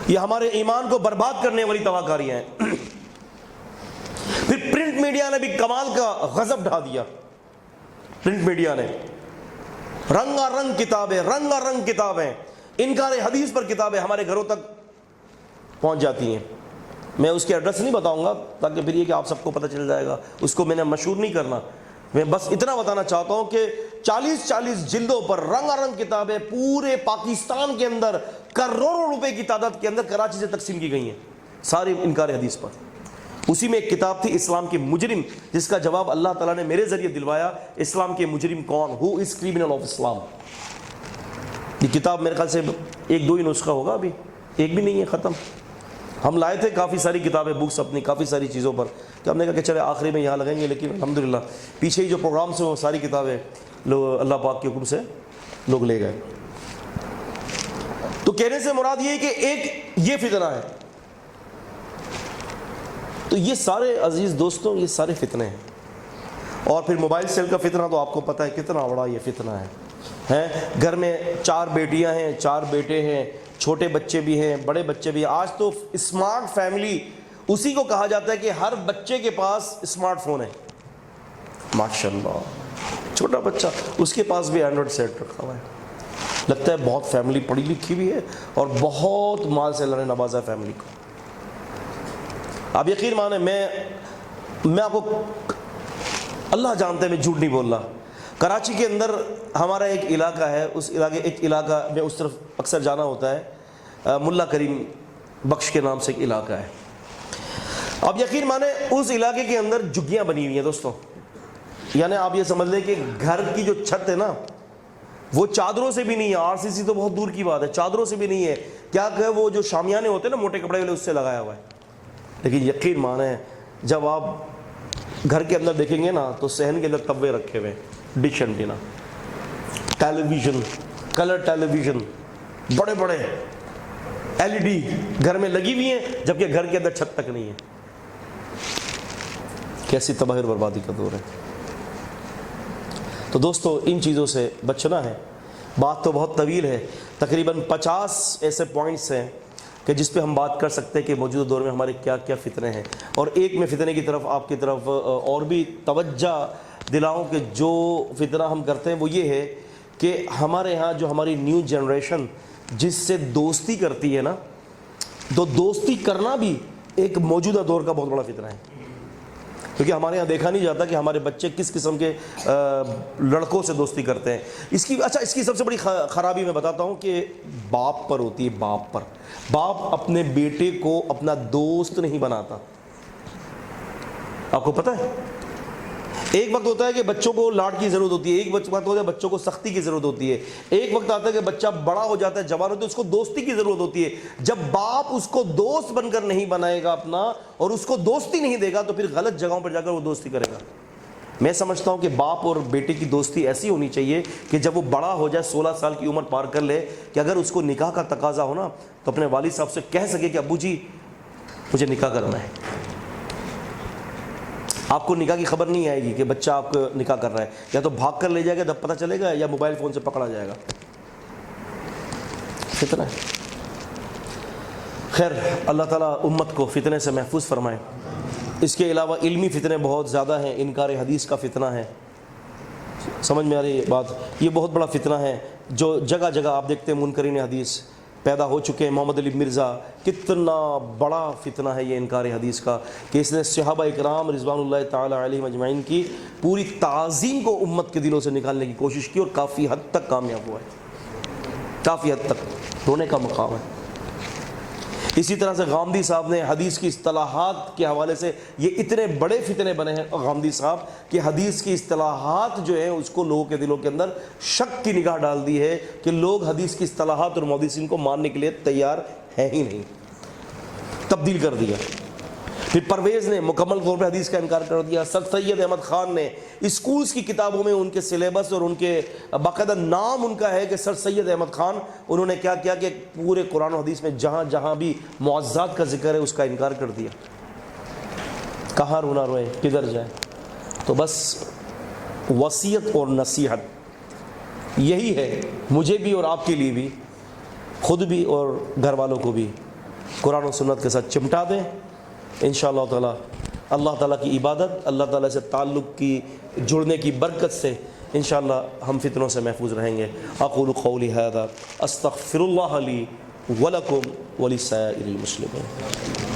یہ ہمارے ایمان کو برباد کرنے والی تباہ کاریاں ہیں. پھر پرنٹ میڈیا نے بھی کمال کا غضب ڈھا دیا. پرنٹ میڈیا نے رنگا رنگ کتابیں انکار حدیث پر کتابیں ہمارے گھروں تک پہنچ جاتی ہیں. میں اس کے ایڈریس نہیں بتاؤں گا تاکہ پھر یہ کہ آپ سب کو پتہ چل جائے گا، اس کو میں نے مشہور نہیں کرنا. میں بس اتنا بتانا چاہتا ہوں کہ 40 جلدوں پر رنگا رنگ کتابیں پورے پاکستان کے اندر کروڑوں روپے کی تعداد کے اندر کراچی سے تقسیم کی گئی ہیں، ساری انکار حدیث پر. اسی میں ایک کتاب تھی اسلام کے مجرم، جس کا جواب اللہ تعالیٰ نے میرے ذریعے دلوایا. اسلام کے مجرم کون؟ ہو از کریمنل آف اسلام. یہ کتاب میرے خیال سے 1-2 ہی نسخہ ہوگا، ابھی ایک بھی نہیں ہے، ختم. ہم لائے تھے کافی ساری کتابیں، بکس اپنی کافی ساری چیزوں پر، کہ ہم نے کہا کہ چلے آخری میں یہاں لگیں گے، لیکن الحمدللہ پیچھے ہی جو پروگرامس ہیں وہ ساری کتابیں لوگ اللہ پاک کے حکم سے لوگ لے گئے. تو کہنے سے مراد یہ ہے کہ ایک یہ فتنہ ہے. تو یہ سارے عزیز دوستوں یہ سارے فتنے ہیں. اور پھر موبائل سیل کا فتنہ تو آپ کو پتہ ہے کتنا بڑا یہ فتنہ ہے. گھر میں 4 بیٹیاں ہیں، 4 بیٹے ہیں، چھوٹے بچے بھی ہیں، بڑے بچے بھی ہیں. آج تو اسمارٹ فیملی اسی کو کہا جاتا ہے کہ ہر بچے کے پاس اسمارٹ فون ہے. ماشاءاللہ چھوٹا بچہ اس کے پاس بھی اینڈرائڈ سیٹ رکھا ہوا ہے. لگتا ہے بہت فیملی پڑھی لکھی بھی ہے اور بہت مال سے اللہ نے نوازا فیملی کو. آپ یقین مانیں میں آپ کو اللہ جانتے ہیں میں جھوٹ نہیں بول رہا. کراچی کے اندر ہمارا ایک علاقہ ہے، اس علاقہ میں اس طرف اکثر جانا ہوتا ہے. ملا کریم بخش کے نام سے ایک علاقہ ہے. اب یقین مانیں اس علاقے کے اندر جھگیاں بنی ہوئی ہیں دوستوں. یعنی آپ یہ سمجھ لیں کہ گھر کی جو چھت ہے نا وہ چادروں سے بھی نہیں ہے. RCC تو بہت دور کی بات ہے، چادروں سے بھی نہیں ہے. کیا کہ وہ جو شامیانے ہوتے ہیں نا موٹے کپڑے والے، اس سے لگایا ہوا ہے. لیکن یقین مانیں جب آپ گھر کے اندر دیکھیں گے نا تو صحن کے اندر توے رکھے ہوئے، ڈش اینٹینا، ٹیلی ویژن، کلر ٹیلی ویژن، بڑے بڑے LED گھر میں لگی ہوئی ہیں، جبکہ گھر کے اندر چھت تک نہیں ہے. کیسی تباہی اور بربادی کا دور ہے. تو دوستو ان چیزوں سے بچنا ہے. بات تو بہت طویل ہے، تقریباً 50 ایسے پوائنٹس ہیں کہ جس پہ ہم بات کر سکتے ہیں کہ موجودہ دور میں ہمارے کیا کیا فتنے ہیں. اور ایک میں فتنے کی طرف آپ کی طرف اور بھی توجہ دلاؤں کہ جو فتنہ ہم کرتے ہیں وہ یہ ہے کہ ہمارے ہاں جو ہماری نیو جنریشن جس سے دوستی کرتی ہے نا، تو دوستی کرنا بھی ایک موجودہ دور کا بہت بڑا فتنہ ہے. کیونکہ ہمارے یہاں دیکھا نہیں جاتا کہ ہمارے بچے کس قسم کے لڑکوں سے دوستی کرتے ہیں. اس کی سب سے بڑی خرابی میں بتاتا ہوں کہ باپ پر ہوتی ہے. باپ اپنے بیٹے کو اپنا دوست نہیں بناتا. آپ کو پتہ ہے ایک وقت ہوتا ہے کہ بچوں کو لاڈ کی ضرورت ہوتی ہے، ایک وقت ہوتا ہے بچوں کو سختی کی ضرورت ہوتی ہے، ایک وقت آتا ہے کہ بچہ بڑا ہو جاتا ہے، جوان ہوتا ہے، اس کو دوستی کی ضرورت ہوتی ہے. جب باپ اس کو دوست بن کر نہیں بنائے گا اپنا اور اس کو دوستی نہیں دے گا تو پھر غلط جگہوں پر جا کر وہ دوستی کرے گا. میں سمجھتا ہوں کہ باپ اور بیٹے کی دوستی ایسی ہونی چاہیے کہ جب وہ بڑا ہو جائے، 16 سال کی عمر پار کر لے، کہ اگر اس کو نکاح کا تقاضا ہو نا تو اپنے والد صاحب سے کہہ سکے کہ ابو جی مجھے نکاح کرنا ہے. آپ کو نکاح کی خبر نہیں آئے گی کہ بچہ آپ کو نکاح کر رہا ہے، یا تو بھاگ کر لے جائے گا جب پتہ چلے گا، یا موبائل فون سے پکڑا جائے گا. فتنہ ہے. خیر اللہ تعالیٰ امت کو فتنے سے محفوظ فرمائے. اس کے علاوہ علمی فتنے بہت زیادہ ہیں. انکار حدیث کا فتنہ ہے. سمجھ میں آ رہی ہے بات؟ یہ بہت بڑا فتنہ ہے جو جگہ جگہ آپ دیکھتے ہیں منکرین حدیث پیدا ہو چکے ہیں. محمد علی مرزا کتنا بڑا فتنہ ہے یہ انکار حدیث کا، کہ اس نے صحابہ اکرام رضوان اللہ تعالی علیہم اجمعین کی پوری تعظیم کو امت کے دلوں سے نکالنے کی کوشش کی، اور کافی حد تک کامیاب ہوا ہے. کافی حد تک رونے کا مقام ہے. اسی طرح سے غامدی صاحب نے حدیث کی اصطلاحات کے حوالے سے یہ اتنے بڑے فتنے بنے ہیں غامدی صاحب کہ حدیث کی اصطلاحات جو ہیں اس کو لوگوں کے دلوں کے اندر شک کی نگاہ ڈال دی ہے کہ لوگ حدیث کی اصطلاحات اور محدثین کو ماننے کے لیے تیار ہیں ہی نہیں، تبدیل کر دیا۔ پھر پرویز نے مکمل طور پہ حدیث کا انکار کر دیا۔ سر سید احمد خان نے اسکولز کی کتابوں میں ان کے سلیبس اور ان کے باقاعدہ نام ان کا ہے کہ سر سید احمد خان، انہوں نے کیا کیا کہ پورے قرآن و حدیث میں جہاں جہاں بھی معزات کا ذکر ہے اس کا انکار کر دیا۔ کہاں رونا روئے، کدھر جائیں؟ تو بس وصیت اور نصیحت یہی ہے مجھے بھی اور آپ کے لیے بھی، خود بھی اور گھر والوں کو بھی، قرآن و سنت کے ساتھ چمٹا دیں انشاءاللہ تعالی۔ اللہ تعالیٰ کی عبادت، اللہ تعالیٰ سے تعلق کی جڑنے کی برکت سے انشاءاللہ ہم فتنوں سے محفوظ رہیں گے۔ اقول قولی ھذا استغفر اللہ لی ولکم ولسائر المسلمین۔